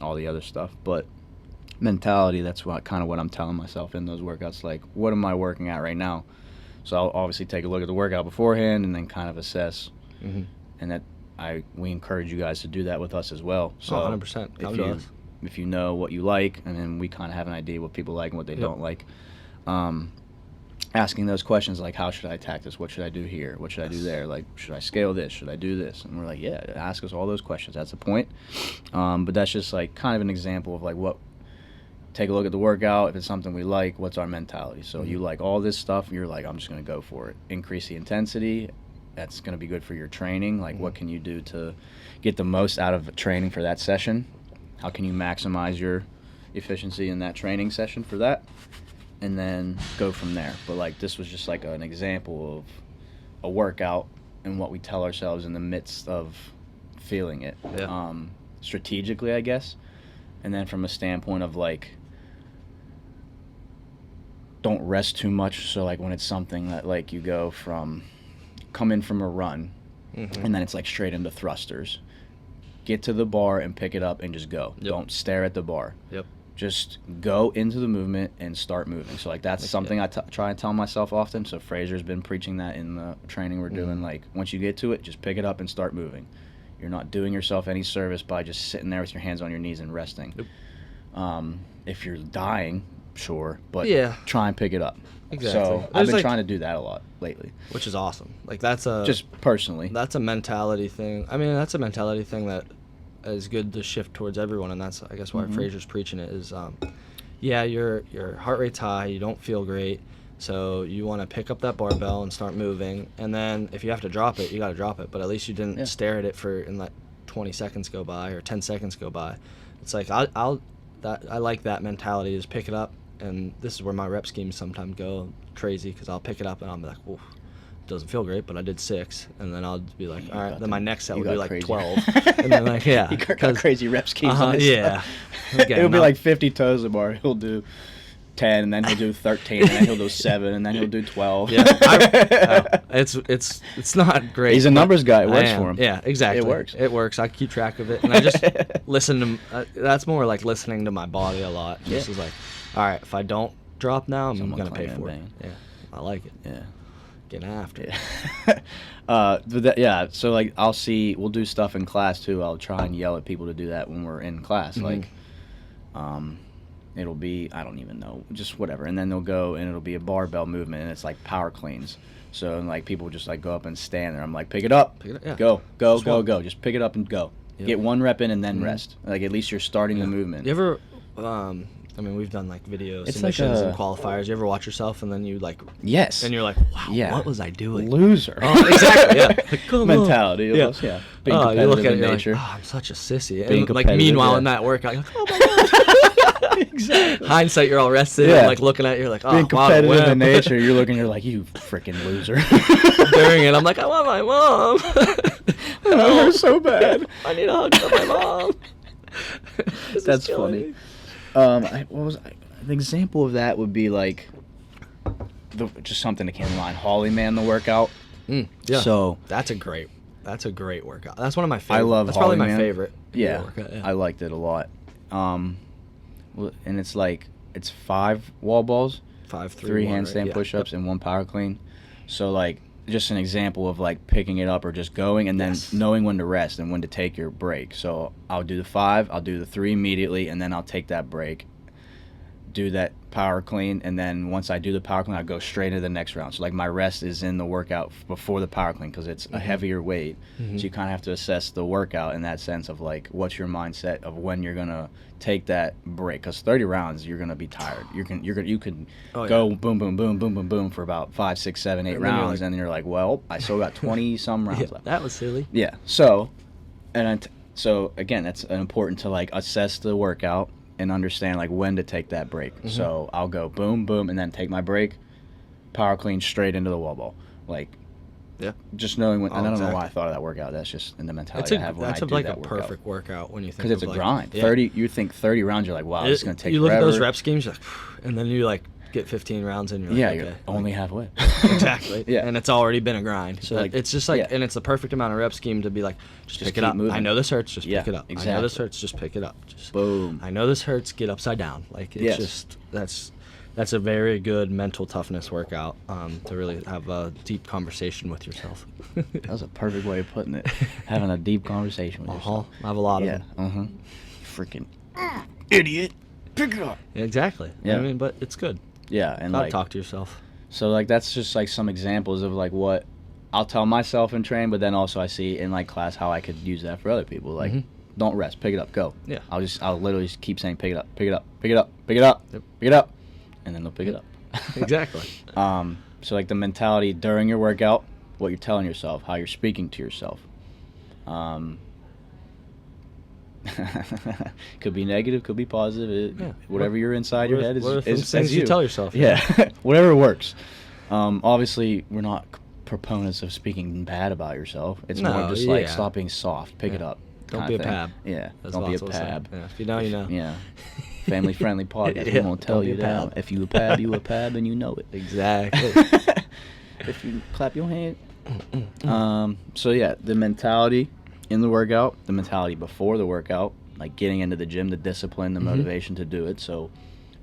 all the other stuff. But mentality, that's kind of what I'm telling myself in those workouts, like what am I working at right now? So I'll obviously take a look at the workout beforehand and then kind of assess. And that we encourage you guys to do that with us as well. So 100%. Come to us. If you know what you like, and then we kind of have an idea what people like and what they don't like, asking those questions like, how should I attack this? What should I do here? What should I do there? Like, should I scale this? Should I do this? And we're like, yeah, ask us all those questions. That's the point. But that's just like kind of an example of like take a look at the workout. If it's something we like, what's our mentality? So you like all this stuff, you're like, I'm just going to go for it. Increase the intensity. That's going to be good for your training. Like, what can you do to get the most out of training for that session? How can you maximize your efficiency in that training session for that? And then go from there. But like this was just like an example of a workout and what we tell ourselves in the midst of feeling it. Strategically, I guess. And then from a standpoint of like, don't rest too much. So like when it's something that like you come in from a run and then it's like straight into thrusters. Get to the bar and pick it up and just go. Don't stare at the bar. Just go into the movement and start moving. So like that's something I try and tell myself often. So Fraser's been preaching that in the training we're doing. Like once you get to it, just pick it up and start moving. You're not doing yourself any service by just sitting there with your hands on your knees and resting. If you're dying, sure, but try and pick it up. Exactly. So I've been trying to do that a lot lately. Which is awesome. Like that's just personally. That's a mentality thing. I mean, that's a mentality thing that is good to shift towards everyone, and that's I guess why Fraser's preaching it is your heart rate's high, you don't feel great, so you want to pick up that barbell and start moving, and then if you have to drop it, you got to drop it, but at least you didn't stare at it and let 20 seconds go by or 10 seconds go by. It's like I like that mentality, is pick it up and this is where my rep schemes sometimes go crazy because I'll pick it up and I'll be like, "Ooh, doesn't feel great," but I did 6, and then I'll be like, "All right." Then my next set will be like crazy. 12, and then like yeah, He got crazy rep schemes. On his yeah. stuff. It'll be like 50 toes a bar. He'll do 10, and then he'll do 13, and then he'll do 7, and then he'll do 12. Yeah, it's not great. He's a numbers guy. It works for him. Yeah, exactly. It works. It works. I keep track of it, and I just listen to. That's more like listening to my body a lot. Just is like, all right, if I don't drop now, I'm gonna pay for it. Yeah, I like it. Yeah. Getting after it. Yeah. So like, we'll do stuff in class too. I'll try and yell at people to do that when we're in class. Like, it'll be, I don't even know, just whatever. And then they'll go and it'll be a barbell movement, and it's like power cleans. So and like people just like go up and stand there. I'm like, pick it up, yeah. go. Just pick it up and go. Yep. Get one rep in and then rest. Like at least you're starting the movement. You ever, I mean, we've done like video submissions and qualifiers. You ever watch yourself and then you like, yes, and you're like, wow, what was I doing? Loser. Oh, exactly. Yeah. Mentality. Yeah. Yeah. Being competitive you look at it in and nature. you're like, I'm such a sissy. Being And like meanwhile in that workout, you're like, oh my god. Exactly. Hindsight, you're all rested and like looking at it, you're like, oh, being competitive wow, in nature, you're like, you freaking loser. During it, I'm like, I want my mom. I want her so bad. I need a hug from my mom. That's funny. An example of that would be like, just something that came to mind. Holly Man, the workout. Yeah. So that's a great workout. That's one of my favorite. I love That's Holly probably Man. my favorite. Yeah, workout. Yeah. I liked it a lot. And it's like, it's 5 wall balls, 5, 3 1, handstand right? push-ups, and 1 power clean. So like, just an example of like picking it up or just going, and then knowing when to rest and when to take your break. So I'll do the 5, I'll do the 3 immediately, and then I'll take that break, do that power clean, and then once I do the power clean, I go straight into the next round. So like my rest is in the workout before the power clean because it's a heavier weight. So you kind of have to assess the workout in that sense of like, what's your mindset of when you're gonna take that break, because 30 rounds you're gonna be tired. You can go boom boom boom boom boom boom for about 5, 6, 7, 8 rounds, and then you're like, well, I still got 20 some rounds left. That was silly. Yeah. So again, that's important to like assess the workout and understand like when to take that break. So I'll go boom boom and then take my break, power clean straight into the wall ball. Like, just knowing when. And I don't know why I thought of that workout. That's just in the mentality I have when I do that workout. That's like a perfect workout when you think. Because it's a like, grind. 30. You think 30 rounds. You're like, wow, it's gonna take. You look forever. at those rep schemes, you're like, and then you like get 15 rounds and you're like, okay. You're only halfway. Exactly. Yeah. And it's already been a grind. So like, it's just like, and it's the perfect amount of rep scheme to be like, just pick it up. Moving. I know this hurts, just pick it up. Exactly. I know this hurts, just pick it up. Just boom. I know this hurts, get upside down. Like it's just that's a very good mental toughness workout to really have a deep conversation with yourself. That was a perfect way of putting it. Having a deep conversation with yourself. I have a lot of them. Freaking idiot. Pick it up. Exactly. Yeah. I mean, but it's good. Yeah, and Gotta like talk to yourself. So like that's just like some examples of like what I'll tell myself in train, but then also I see in like class how I could use that for other people. Like, don't rest, pick it up, go. Yeah. I'll literally just keep saying pick it up, pick it up, pick it up, pick it up, pick it up, and then they'll pick it up. Exactly. So like the mentality during your workout, what you're telling yourself, how you're speaking to yourself. Could be negative, could be positive. Whatever you're inside your head is things you tell yourself. Yeah, whatever works. Obviously, we're not proponents of speaking bad about yourself. It's more just like stop being soft, pick it up. Don't be a pab. Yeah, don't be a pab. Yeah, if you know, you know. Yeah. Family friendly podcast. We won't tell you that. If you a pab, you a pab, and you know it. Exactly. If you clap your hand. So yeah, the mentality in the workout, the mentality before the workout, like getting into the gym, the discipline, the motivation to do it. So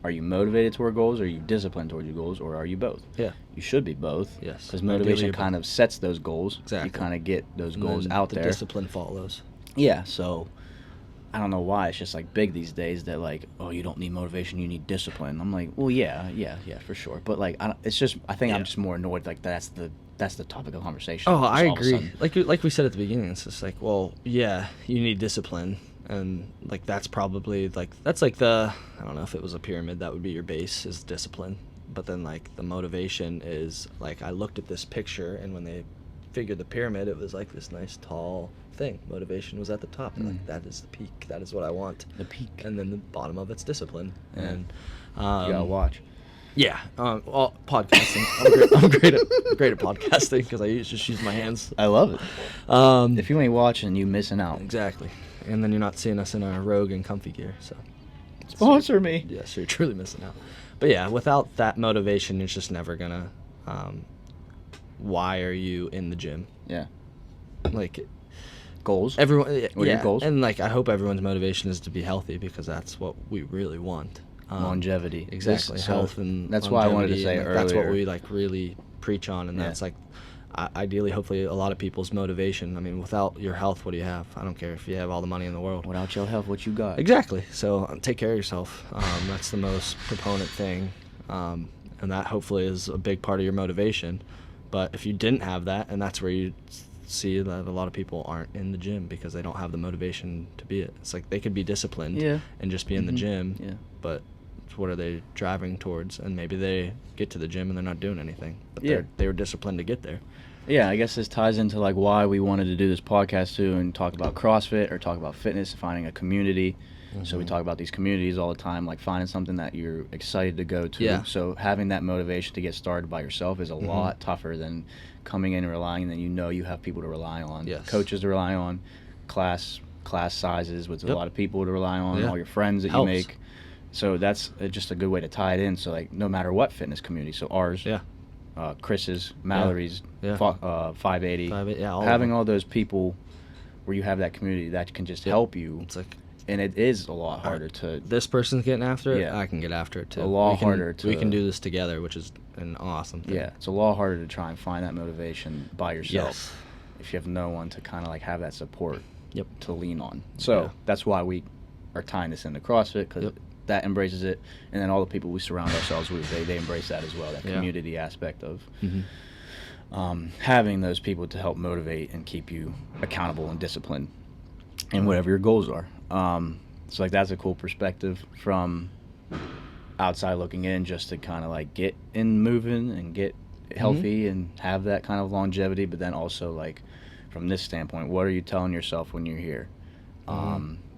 are you motivated toward goals, or are you disciplined toward your goals, or are you both? Yeah. You should be both. Yes. Because motivation kind of sets those goals. Exactly. You kind of get those goals out there. The discipline follows. Yeah, so I don't know why it's just like big these days that like, oh, you don't need motivation, you need discipline. I'm like, well, yeah, for sure. But like, it's just, I think I'm just more annoyed like that's the topic of conversation. Oh, I agree. Like we said at the beginning, it's just like, well, yeah, you need discipline, and like that's probably like that's like the, I don't know if it was a pyramid, that would be your base is discipline, but then like the motivation is like I looked at this picture, and when they figured the pyramid, it was like this nice tall thing. Motivation was at the top. And like, that is the peak. That is what I want. The peak. And then the bottom of it's discipline. Yeah. And you gotta watch. Yeah, well, podcasting. I'm great at podcasting because I just use my hands. I love it. If you ain't watching, you missing out. Exactly. And then you're not seeing us in our Rogue and comfy gear. So sponsor me. Yes, you're truly missing out. But yeah, without that motivation, it's just never gonna. Why are you in the gym? Yeah. Like goals. Everyone. What are your goals? And like I hope everyone's motivation is to be healthy because that's what we really want. Longevity. Exactly. Health and that's why I wanted to say earlier. That's what we like really preach on, and that's like ideally, hopefully, a lot of people's motivation. I mean, without your health, what do you have? I don't care if you have all the money in the world. Without your health, what you got? Exactly. So take care of yourself. That's the most proponent thing, and that hopefully is a big part of your motivation. But if you didn't have that, and that's where you see that a lot of people aren't in the gym because they don't have the motivation to be it. It's like they could be disciplined and just be in the gym, but what are they driving towards? And maybe they get to the gym and they're not doing anything, but they were disciplined to get there. Yeah, I guess this ties into like why we wanted to do this podcast too, and talk about CrossFit or talk about fitness, finding a community. So we talk about these communities all the time, like finding something that you're excited to go to. Yeah. So having that motivation to get started by yourself is a lot tougher than coming in and relying. And then you have people to rely on, coaches to rely on, class sizes with a lot of people to rely on, all your friends that you make. So that's just a good way to tie it in. So like no matter what fitness community, so ours, Chris's, Mallory's, 580, having all those people where you have that community that can just help you. It's like, and it is a lot harder to. This person's getting after it. I can get after it too. A lot harder to. We can do this together, which is an awesome thing. Yeah, it's a lot harder to try and find that motivation by yourself if you have no one to kind of like have that support to lean on. So that's why we are tying this into CrossFit, because that embraces it, and then all the people we surround ourselves with, they embrace that as well. That community aspect of having those people to help motivate and keep you accountable and disciplined in whatever your goals are. So like that's a cool perspective from outside looking in, just to kind of like get in moving and get healthy and have that kind of longevity. But then also like from this standpoint, what are you telling yourself when you're here?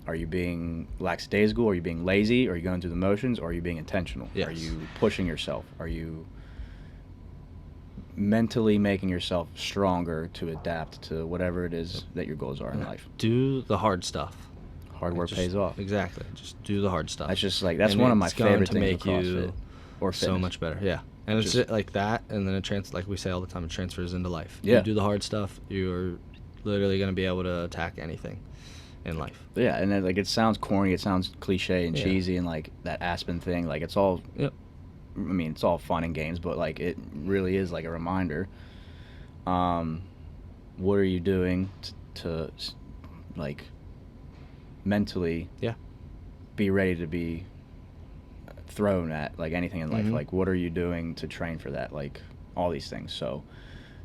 Are you being lackadaisical? Are you being lazy? Are you going through the motions? Or are you being intentional? Are you pushing yourself? Are you mentally making yourself stronger to adapt to whatever it is that your goals are in life? Do the hard stuff. Hard work pays off. Exactly. Just do the hard stuff. That's just like that's one of my favorite things to make you or fitness. So much better. Yeah. And it's just like that, and then like we say all the time, it transfers into life. Yeah. You do the hard stuff, you're literally going to be able to attack anything in life. Yeah, and then, like it sounds corny, it sounds cliche and cheesy, and like that Aspen thing, like it's all. I mean, it's all fun and games, but like it really is like a reminder. What are you doing to like mentally be ready to be thrown at like anything in life? Like what are you doing to train for that? Like all these things. So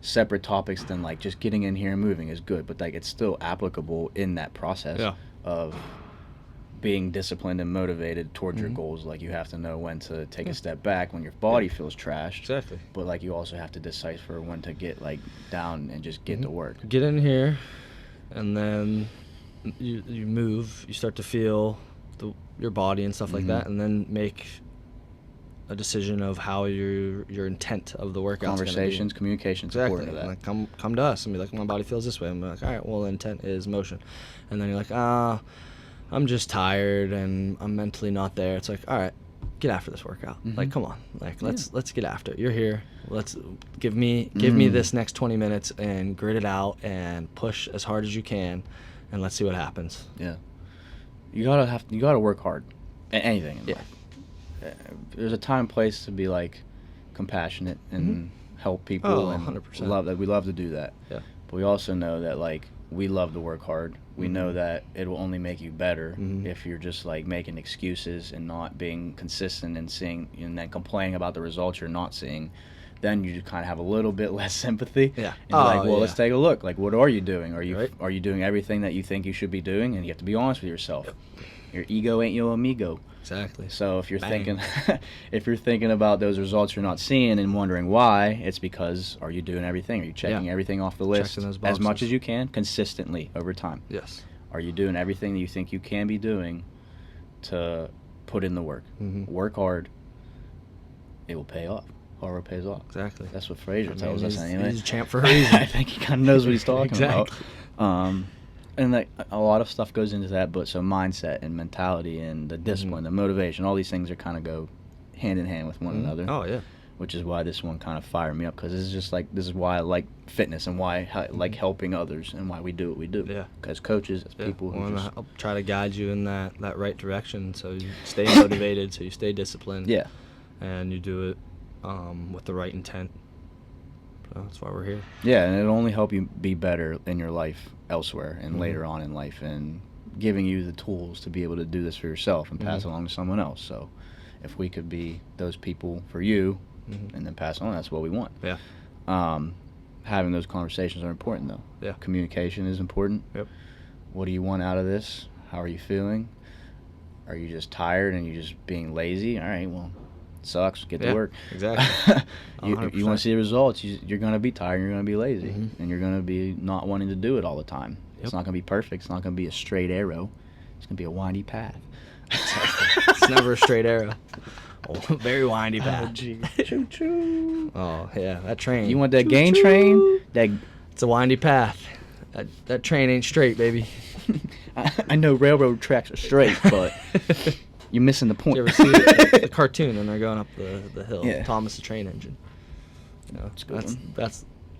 separate topics than like just getting in here and moving is good, but like it's still applicable in that process of being disciplined and motivated towards your goals. Like you have to know when to take a step back when your body feels trashed. Exactly. But like you also have to decipher when to get like down and just get to work. Get in here, and then you move. You start to feel your body and stuff like that, and then make a decision of how your intent of the workout. Conversations, communication, exactly. To that. Like come to us and be like, my body feels this way. I'm like, all right, well, the intent is motion, and then you're like, I'm just tired and I'm mentally not there. It's like, all right, get after this workout. Like, come on, like let's get after it. You're here. Let's give me this next 20 minutes and grit it out and push as hard as you can, and let's see what happens. Yeah, you gotta work hard. Anything in life. There's a time and place to be like compassionate and help people and 100%. We love to do that. Yeah. But we also know that like we love to work hard. We know that it will only make you better if you're just like making excuses and not being consistent and seeing and then complaining about the results you're not seeing. then you just kind of have a little bit less sympathy. Yeah. And you're like, well, yeah. let's take a look. Like, what are you doing? Are you Right. are you doing everything that you think you should be doing? And you have to be honest with yourself. Yep. Your ego ain't your amigo. Exactly. So if you're Bang. thinking about those results you're not seeing and wondering why, it's because are you doing everything? Are you checking everything off the list Checking those as much boxes. as you can consistently over time? Yes. Are you doing everything that you think you can be doing to put in the work? Mm-hmm. Work hard. It will pay off. Hard work pays off. Exactly. That's what Frazier tells us he's, anyway. He's a champ for a reason. I think he kind of knows what he's talking Exactly. about. And like a lot of stuff goes into that, but so mindset and mentality and the discipline, the motivation, all these things are kind of go hand in hand with one another. Oh yeah. Which is why this one kind of fired me up, because this is just like, this is why I like fitness and why I like helping others and why we do what we do. Yeah. Because coaches, as people who just, I'll try to guide you in that right direction, so you stay motivated, so you stay disciplined. yeah, And you do it with the right intent. So that's why we're here. yeah, and it'll only help you be better in your life elsewhere and later on in life, and giving you the tools to be able to do this for yourself and pass along to someone else. So if we could be those people for you and then pass on, that's what we want. Yeah. Having those conversations are important, though. Yeah. Communication is important. Yep. What do you want out of this? How are you feeling? Are you just tired and you're just being lazy? All right, well, sucks. Get to work. Exactly. you 100%. want to see the results. You're going to be tired. You're going to be lazy, and you're going to be not wanting to do it all the time. It's not going to be perfect. It's not going to be a straight arrow. It's going to be a windy path. It's never a straight arrow. Oh, very windy path. Choo choo. Oh yeah, that train. You want that gain train? That It's a windy path. That train ain't straight, baby. I know railroad tracks are straight, but you're missing the point. You ever see the cartoon when they're going up the hill? Yeah. Thomas the Train Engine. You know, That's a good one.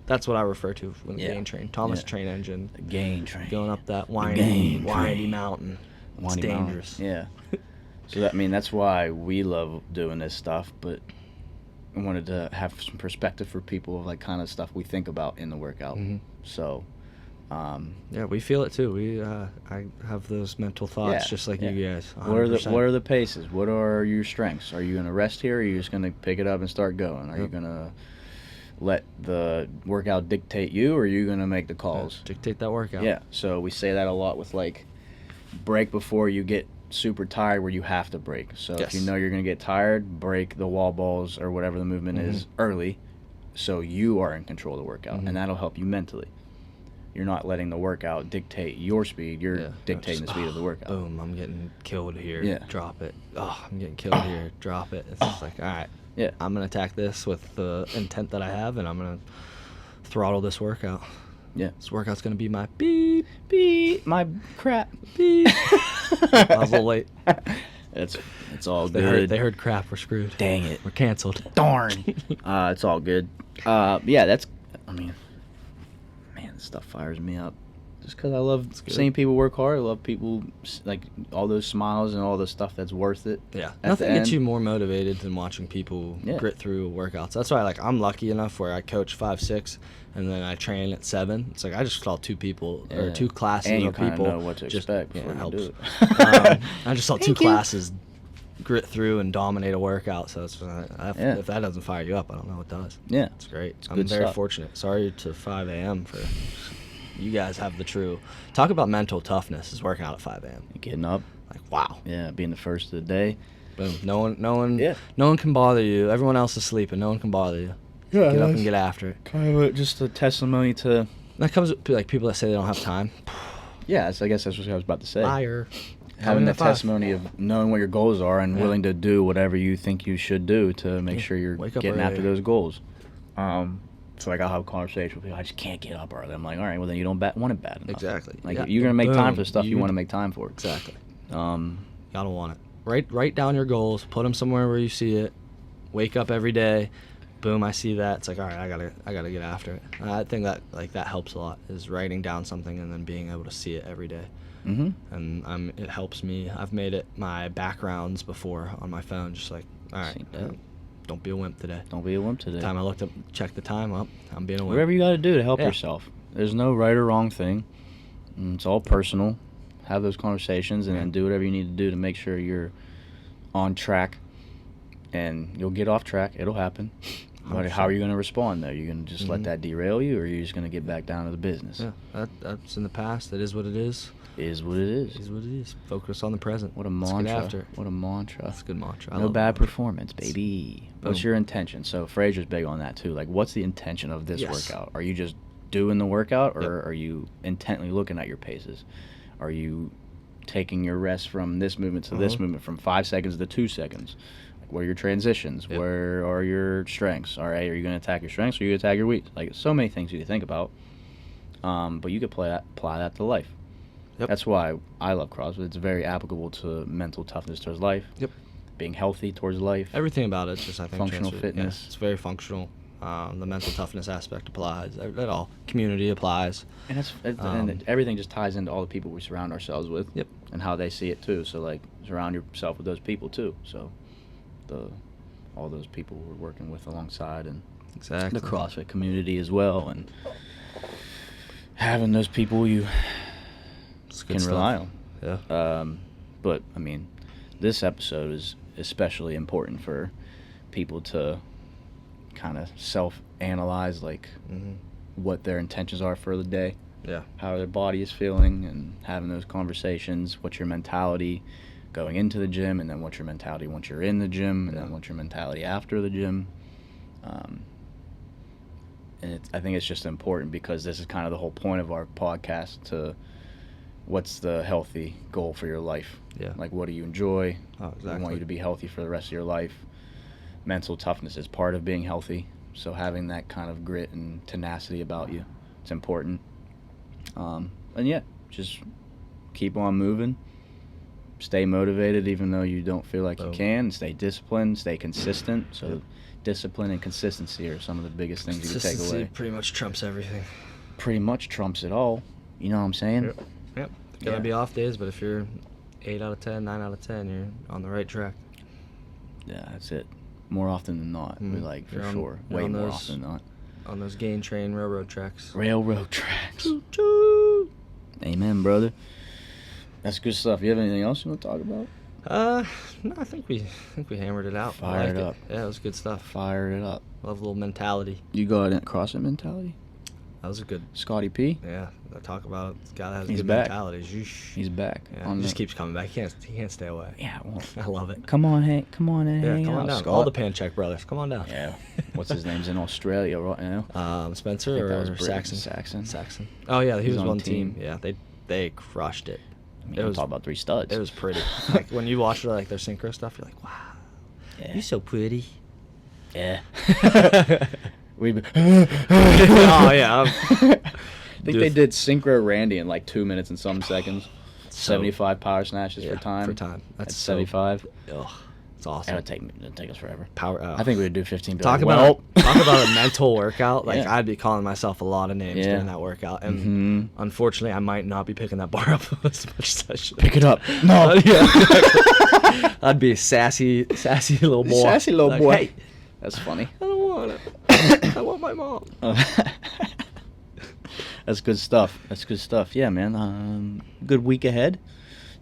that's what I refer to when the Yeah. gain train. Thomas Yeah. Train Engine The gain train. going up that gain windy train. mountain. It's Windy mountain. dangerous. Yeah. So that's why we love doing this stuff, but I wanted to have some perspective for people of like kind of stuff we think about in the workout. So, Yeah, we feel it too. I have those mental thoughts just like you guys. 100%. what are the paces? What are your strengths? Are you gonna rest here, or are you just gonna pick it up and start going? Are you gonna let the workout dictate you, or are you gonna make the calls? Dictate that workout. Yeah. So we say that a lot with like break before you get super tired, where you have to break. So if you know you're going to get tired, break the wall balls or whatever the movement is early, so you are in control of the workout, and that'll help you mentally. You're not letting the workout dictate your speed. You're dictating the speed of the workout. Boom, I'm getting killed here. Yeah. Drop it. Oh, I'm getting killed here. Drop it. It's just like, all right. Yeah. I'm going to attack this with the intent that I have, and I'm going to throttle this workout. Yeah. This workout's going to be my beep, Beep, my crap. beep. I was a little late. It's all They good. heard crap. We're screwed. Dang it. We're canceled. Darn. It's all good. Yeah, man, this stuff fires me up. Just because I love seeing people work hard. I love people, like, all those smiles and all the stuff that's worth it. Yeah. At Nothing the gets end. you more motivated than watching people grit through workouts. That's why, like, I'm lucky enough where I coach 5-6 and then I train at 7. It's like I just saw 2 people or 2 classes and you of people. know what to expect before you do it. I just saw 2 classes grit through and dominate a workout. So it's, if that doesn't fire you up, I don't know what does. Yeah. It's great. I'm good very stuff. fortunate. Sorry to 5 a.m. for you guys have the true. Talk about mental toughness is working out at 5 a.m. Getting up. Like, wow. Yeah, being the first of the day. Boom. No one can bother you. Everyone else is sleeping. No one can bother you. Yeah, Get up and get after it. Kind of just a testimony to. That comes with, like, people that say they don't have time. Yeah, I guess that's what I was about to say. Liar. Having Coming the at 5. testimony of knowing what your goals are and willing to do whatever you think you should do to make sure you're Wake up getting after early. those goals. So like I'll have a conversation with people. I just can't get up early. I'm like, all right, well then you don't want it bad enough. Exactly. Like Yeah. you're gonna make time Boom. for the stuff you You- want to make time for. Exactly. Um, Gotta want it. Write down your goals. Put them somewhere where you see it. Wake up every day. Boom, I see that. It's like, all right, I gotta get after it. I think that helps a lot. Is writing down something and then being able to see it every day. And it helps me. I've made it my backgrounds before on my phone. Just like, all right, Same thing. don't be a wimp today. Don't be a wimp today. Time I looked up, checked the time up. I'm being a wimp. Whatever you got to do to help Yeah. yourself. There's no right or wrong thing. It's all personal. Have those conversations and then do whatever you need to do to make sure you're on track. And you'll get off track. It'll happen. But how are you going to respond, though? You're going to just let Mhm. that derail you, or are you just going to get back down to the business? Yeah, that's in the past. It is what it is. Is what it is. It is what it is. Focus on the present. What a Let's mantra. get after it. What a mantra. That's a good mantra. I No love bad that mantra. performance, baby. Boom. What's your intention? So Frazier's big on that too. Like, what's the intention of this Yes. workout? Are you just doing the workout, or Yep. are you intently looking at your paces? Are you taking your rest from this movement to this Uh-huh. movement, from 5 seconds to 2 seconds? Like, what are your transitions? Yep. Where are your strengths? All right, are you going to attack your strengths, or are you going to attack your weaknesses? Like, so many things you can think about. But you could apply that to life. Yep. That's why I love CrossFit. It's very applicable to mental toughness towards life. Yep. Being healthy towards life. Everything about it just, I think, Functional transfer- fitness. Yeah, it's very functional. The mental toughness aspect applies. That all. Community applies. And and everything just ties into all the people we surround ourselves with. Yep. And how they see it too. So like, surround yourself with those people too. So all those people we're working with alongside, and Exactly. the CrossFit community as well, and having those people you It's good can stuff. rely on. Yeah. But I mean, this episode is especially important for people to kind of self-analyze, like, Mm-hmm. what their intentions are for the day, Yeah. how their body is feeling, and having those conversations. What's your mentality going into the gym, and then what's your mentality once you're in the gym, and then what's your mentality after the gym. And I think it's just important, because this is kind of the whole point of our podcast, to what's the healthy goal for your life. Yeah. Like, what do you enjoy? Oh, We want exactly. you to be healthy for the rest of your life. Mental toughness is part of being healthy, so having that kind of grit and tenacity about you, it's important. And yeah, just keep on moving. Stay motivated even though you don't feel like you Boom. can. Stay disciplined. Stay consistent. So Yep. discipline and consistency are some of the biggest things you can take Consistency away. pretty much trumps everything. Pretty much trumps it all. You know what I'm saying? Yep. Yep. Gonna Yeah. be off days, but if you're 8 out of 10, 9 out of 10, you're on the right track. Yeah, that's it. More often than not, we like, for You're on- sure. you're Way on more those- often than not. On those gain train railroad tracks. Railroad tracks. Choo. Amen, brother. That's good stuff. You have anything else you want to talk about? No, I think we hammered it out. I Fired liked up. It. Yeah, it was good stuff. Fire it up. Love a little mentality. You got a CrossFit mentality? That was a good. Scotty P? Yeah, I talk about this guy that has He's good back. mentality. Zeesh. He's back. Yeah, he just keeps coming back. He can't stay away. Yeah, well, I love it. come on, Hank. Come on and Yeah, hang come out, on down. Scott. All the Pancheck brothers, come on down. Yeah. What's his name's in Australia right now? I Spencer think that or was Britain. Saxon? Saxon. Saxon. Oh yeah, he He's was on one team. team. Yeah, they crushed it. I mean, It I'm was- talking about 3 studs. It was pretty. Like when you watch like their synchro stuff, you're like, wow, Yeah. you're so pretty. Yeah. We've been. Oh, yeah, I think Dude. they did Synchro Randy in like 2 minutes and some seconds. So- 75 power snatches Yeah, for time. for time. That's That's so- 75. Ugh, it's That awesome. would take us forever. Power. I think we would do 15. be Talk like, about well, talk about a mental workout. Like Yeah. I'd be calling myself a lot of names Yeah. during that workout, and Mhm. unfortunately, I might not be picking that bar up as much as I should. Pick it up. No. Yeah. I'd be a sassy little boy. Sassy little Like, boy. Hey, That's funny. I don't want it. I want my mom. That's good stuff. That's good stuff. Yeah, man. Good week ahead.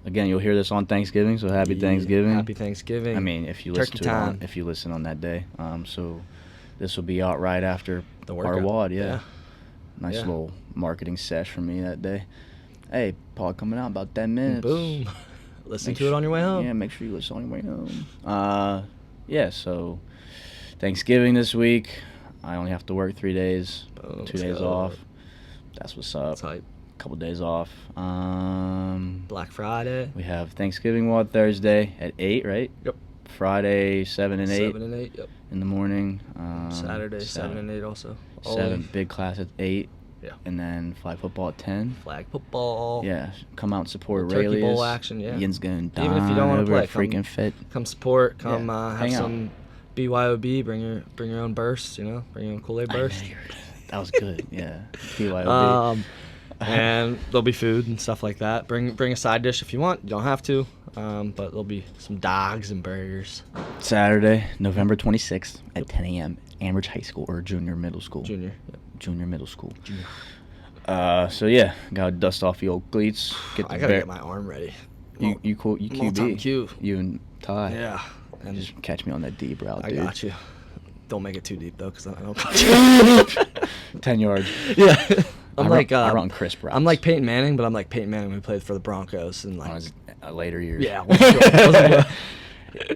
Again, you'll hear this on Thanksgiving, so happy Yeah, Thanksgiving. Happy Thanksgiving. I mean, if you listen Turkey to it time. if you listen on that day. So this will be out right after The our workout. WOD. Yeah. Yeah. Nice Yeah. little marketing sesh for me that day. Hey, pod coming out in about 10 minutes. Boom. Listen Make to it on your way home. Yeah, make sure you listen on your way home. Yeah, so Thanksgiving this week. I only have to work 3 days, Boom, 2 let's days go. off. That's what's up. That's hype. Couple days off. Black Friday. We have Thanksgiving WOD Thursday at 8, right? Yep. Friday 7 and 8 7 and 8. Yep. in the morning. Saturday 7 and 8 also. 7 big class at 8. Yeah. And then flag football at 10. Flag football. Yeah, come out and support Turkey Aurelius. Bowl action, yeah. Ian's going to Even if you don't wanna play, come- freaking fit. Come support. Come Yeah, have hang out. some BYOB. Bring your own bursts. You know, bring your own Kool-Aid burst. That was good. Yeah. BYOB. And there'll be food and stuff like that. Bring a side dish if you want. You don't have to. But there'll be some dogs and burgers. Saturday, November 26th at 10 a.m. Ambridge High School or Junior Middle School. Junior. Yep. Junior Middle School. Junior. So yeah, gotta dust off the old cleats. Get the I gotta get my arm ready. You I'm QB. all-time Q. You and Ty. Yeah. And Just catch me on that deep route, I dude. got you. Don't make it too deep though, because I don't. 10 yards. Yeah. I run crisp routes. I'm like Peyton Manning, but I'm like Peyton Manning who played for the Broncos and like. On his later years. Yeah.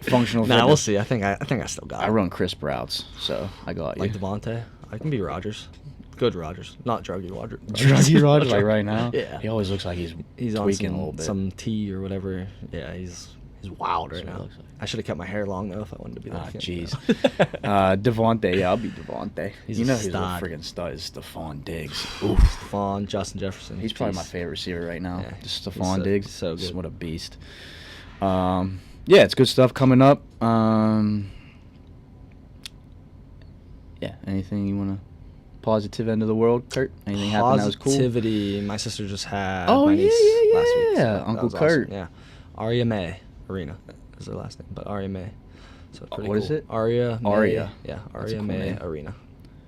Functional. Nah, fitness. we'll see. I think I still got it. I run crisp routes, so I got you. Like Devontae. I can be Rodgers. Good Rodgers, not druggy Rodgers. Druggy Rodgers, like right now. Yeah. He always looks like he's on tweaking a little bit. some tea or whatever. Yeah, he's wild right That's what it now. looks like. I should have kept my hair long though if I wanted to be Ah, that. jeez. Devontae, yeah, I'll be Devontae. He's you a know who's a stud. freaking stud is Stephon Diggs. Stephon, Justin Jefferson. He's probably my Beast. favorite receiver right now. Yeah, Just he's Stephon Diggs. so good. What a beast. Yeah, it's good stuff coming up. Yeah, anything you want to positive end of the world, Kurt? Anything happen that was cool? Positivity. My sister just had Oh, my yeah, niece yeah, last week. yeah. that Uncle was awesome. Kurt. Yeah. Aria May Arena is her last name, but Aria May. So it's pretty What cool. is it? Aria May. Aria. Yeah, That's a Aria cool May name. Arena.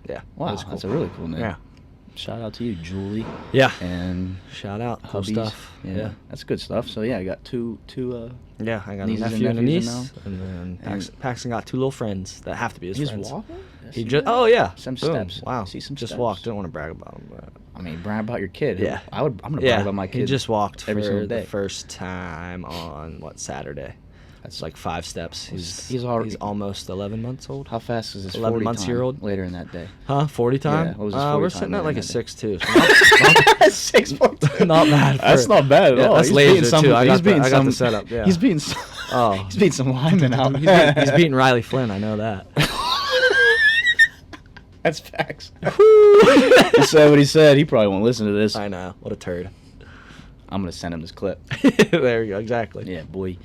Yeah. Wow, that was cool. that's a really cool name. Yeah. Shout out to you, Julie. Yeah. And Shout out. Cool hubbies. stuff. Yeah. That's good stuff. So yeah, I got two Yeah, I got a Nieces and nephew and a nephews niece, now. and then And- Paxton got two little friends that have to be his He's friends. walking? He just yeah, Some boom. steps. Wow, See some just steps. walked. Didn't want to brag about him, but I mean, brag about your kid. Yeah. I'm gonna brag yeah, about my kid. he just walked every for single the day. first time on Saturday. That's like 5 steps. He's already- he's almost 11 months old. How fast is his 11 40 months time year old? later in that day? Huh? 40 time? Yeah, what was his 40 we're time sitting at later like a in that 6'2". So 6.2. not bad. That's not bad at Yeah, all. that's He's laser, beating some. too. I He's got the- beating I got some. the setup, yeah. He's beating. Oh. He's beating some linemen out. he's beating Riley Flynn. I know that. That's facts. He said what he said. He probably won't listen to this. I know. What a turd. I'm gonna send him this clip. There you go. Exactly. Yeah, boy.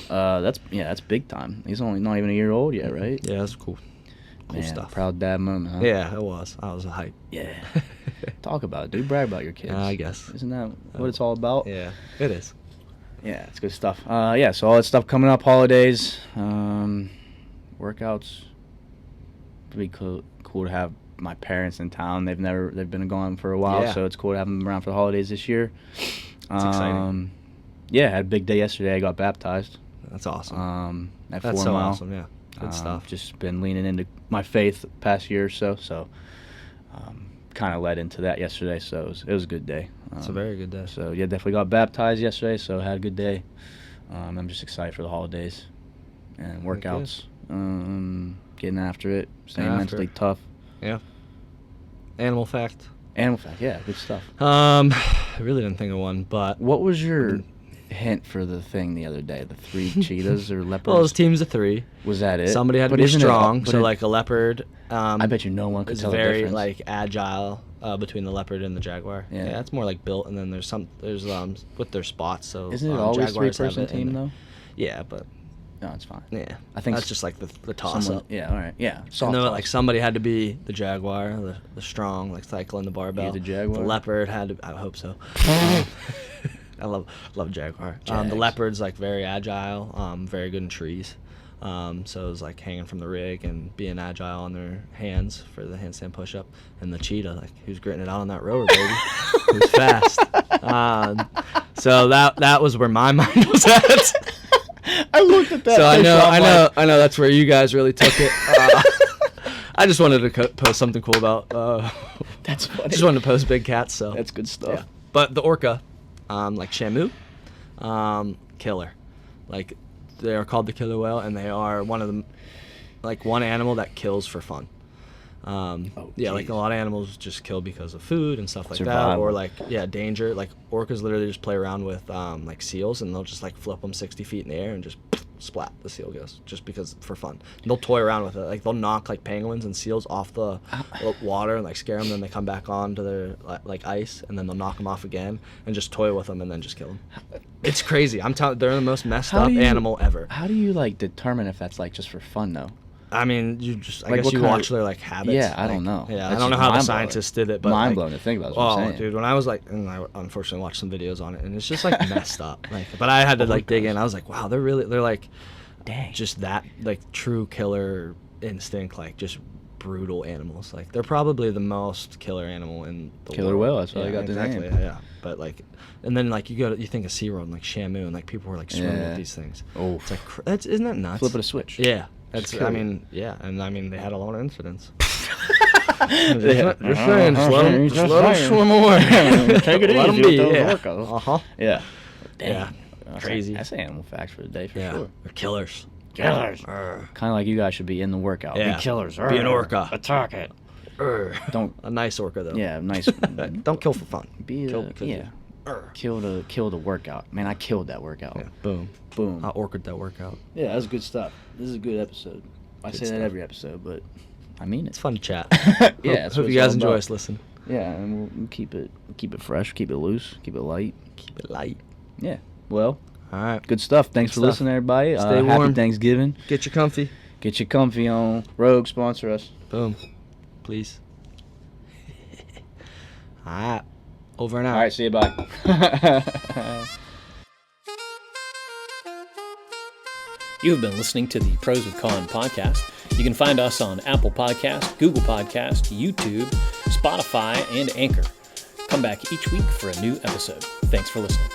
That's big time. He's only not even a year old yet, right? Yeah, that's cool. Cool Man, stuff. Proud dad moment, huh? Yeah, it was. I was a hype. Yeah. Talk about it, dude. Brag about your kids. I guess. Isn't that what it's all about? Yeah, it is. Yeah, it's good stuff. Yeah, so all that stuff coming up, holidays, workouts. Pretty cool to have my parents in town. They've been gone for a while, Yeah. so it's cool to have them around for the holidays this year. It's exciting. Yeah, had a big day yesterday. I got baptized. That's awesome. At That's 4 so Mile. awesome. Yeah, good stuff. Just been leaning into my faith the past year or so. So, kind of led into that yesterday. So it was a good day. It's a very good day. So yeah, definitely got baptized yesterday. So had a good day. I'm just excited for the holidays and workouts. Getting after it, staying After mentally it. tough. Yeah. Animal fact. Animal fact, yeah, good stuff. I really didn't think of one, but What was your hint for the thing the other day? The 3 cheetahs or leopards? well, it was teams of 3. Was that it? Somebody had to But be isn't it- strong. but So it- like a leopard. I bet you no one could It's tell the very difference. like agile between the leopard and the jaguar. Yeah. It's more like built, and then there's with their spots. So Isn't it always Jaguars have 3-person it in team there. though? Yeah, but No, it's fine. yeah, I think that's just like the toss Someone, up. yeah, all right, yeah. And Soft then toss. like somebody had to be the jaguar, the strong, like cycling the barbell. the jaguar? The leopard had to. I hope so. I love jaguar. The Jags. leopard's like very agile, very good in trees. So it was like hanging from the rig and being agile on their hands for the handstand push-up. And the cheetah, like he was gritting it out on that rower, baby. He was fast. So that was where my mind was at. I looked at that. So I picture, I'm like, know that's where you guys really took it. I just wanted to post something cool about. That's funny. Just wanted to post big cats. So That's good stuff. yeah. But the orca, like Shamu, killer. Like they are called the killer whale, and they are one of the, like one animal that kills for fun. Yeah, like geez. a lot of animals just kill because of food and stuff like that, Survival. or like danger. Like orcas literally just play around with like seals, and they'll just like flip them 60 feet in the air and just splat, the seal goes, just because for fun. And they'll toy around with it. Like they'll knock like penguins and seals off the water and like scare them. Then they come back onto their like ice, and then they'll knock them off again and just toy with them and then just kill them. It's crazy. I'm telling. They're the most messed How up do you- animal ever. How do you like determine if that's like just for fun though? I mean, you just I Like, guess what you kind of- watch their like habits. Yeah, I like, don't know. Yeah, I That's don't know just how the mind-blowing. scientists did it, but Mind like, blowing to think about. Is what I'm saying. dude, when I was like, and I unfortunately watched some videos on it, and it's just like messed up. Like, but I had to like dig in. I was like, wow, they're like, Dang. just that like true killer instinct, like just brutal animals. Like they're probably the most killer animal in the Killer world. whale, that's why they got the name. exactly, yeah. But like, and then like you think of SeaWorld and like Shamu, and like people were like swimming Yeah. with these things. Oh, It's like isn't that nuts? flip it a switch. Yeah, That's, Just kill I you. mean, yeah, and I mean, they had a lot of incidents. Yeah. Just saying, just let them saying. swim away. Take it Let 'em easy be, with those yeah. orcas. Uh-huh. Yeah. Yeah. Crazy. That's animal facts for the day for Yeah, sure. they're killers. Killers. Urgh. Kind of like you guys should be in the workout. Yeah. Be killers. Be an Urgh. orca. Attack it. Urgh. Don't. A nice orca though. Yeah. Nice. Don't kill for fun. Be Kill a, because yeah. Urgh. Kill the workout. Man, I killed that workout. Yeah. Boom. Boom. I orca'd that workout. Yeah, that's good stuff. This is a good episode. I Good say stuff. that every episode, but I mean It's it. fun to chat. Yeah. that's Hope what you it's guys all enjoy about. us listening. Yeah, and we'll keep it fresh, keep it loose, keep it light. Keep it light. Yeah. Well, All right. good stuff. Thanks Good for stuff. listening, everybody. Stay Happy warm. Thanksgiving. Get you comfy. Get you comfy on. Rogue, sponsor us. Boom. Please. All right. Over and out. All right, see you. Bye. You have been listening to the Pros with Con podcast. You can find us on Apple Podcast, Google Podcast, YouTube, Spotify, and Anchor. Come back each week for a new episode. Thanks for listening.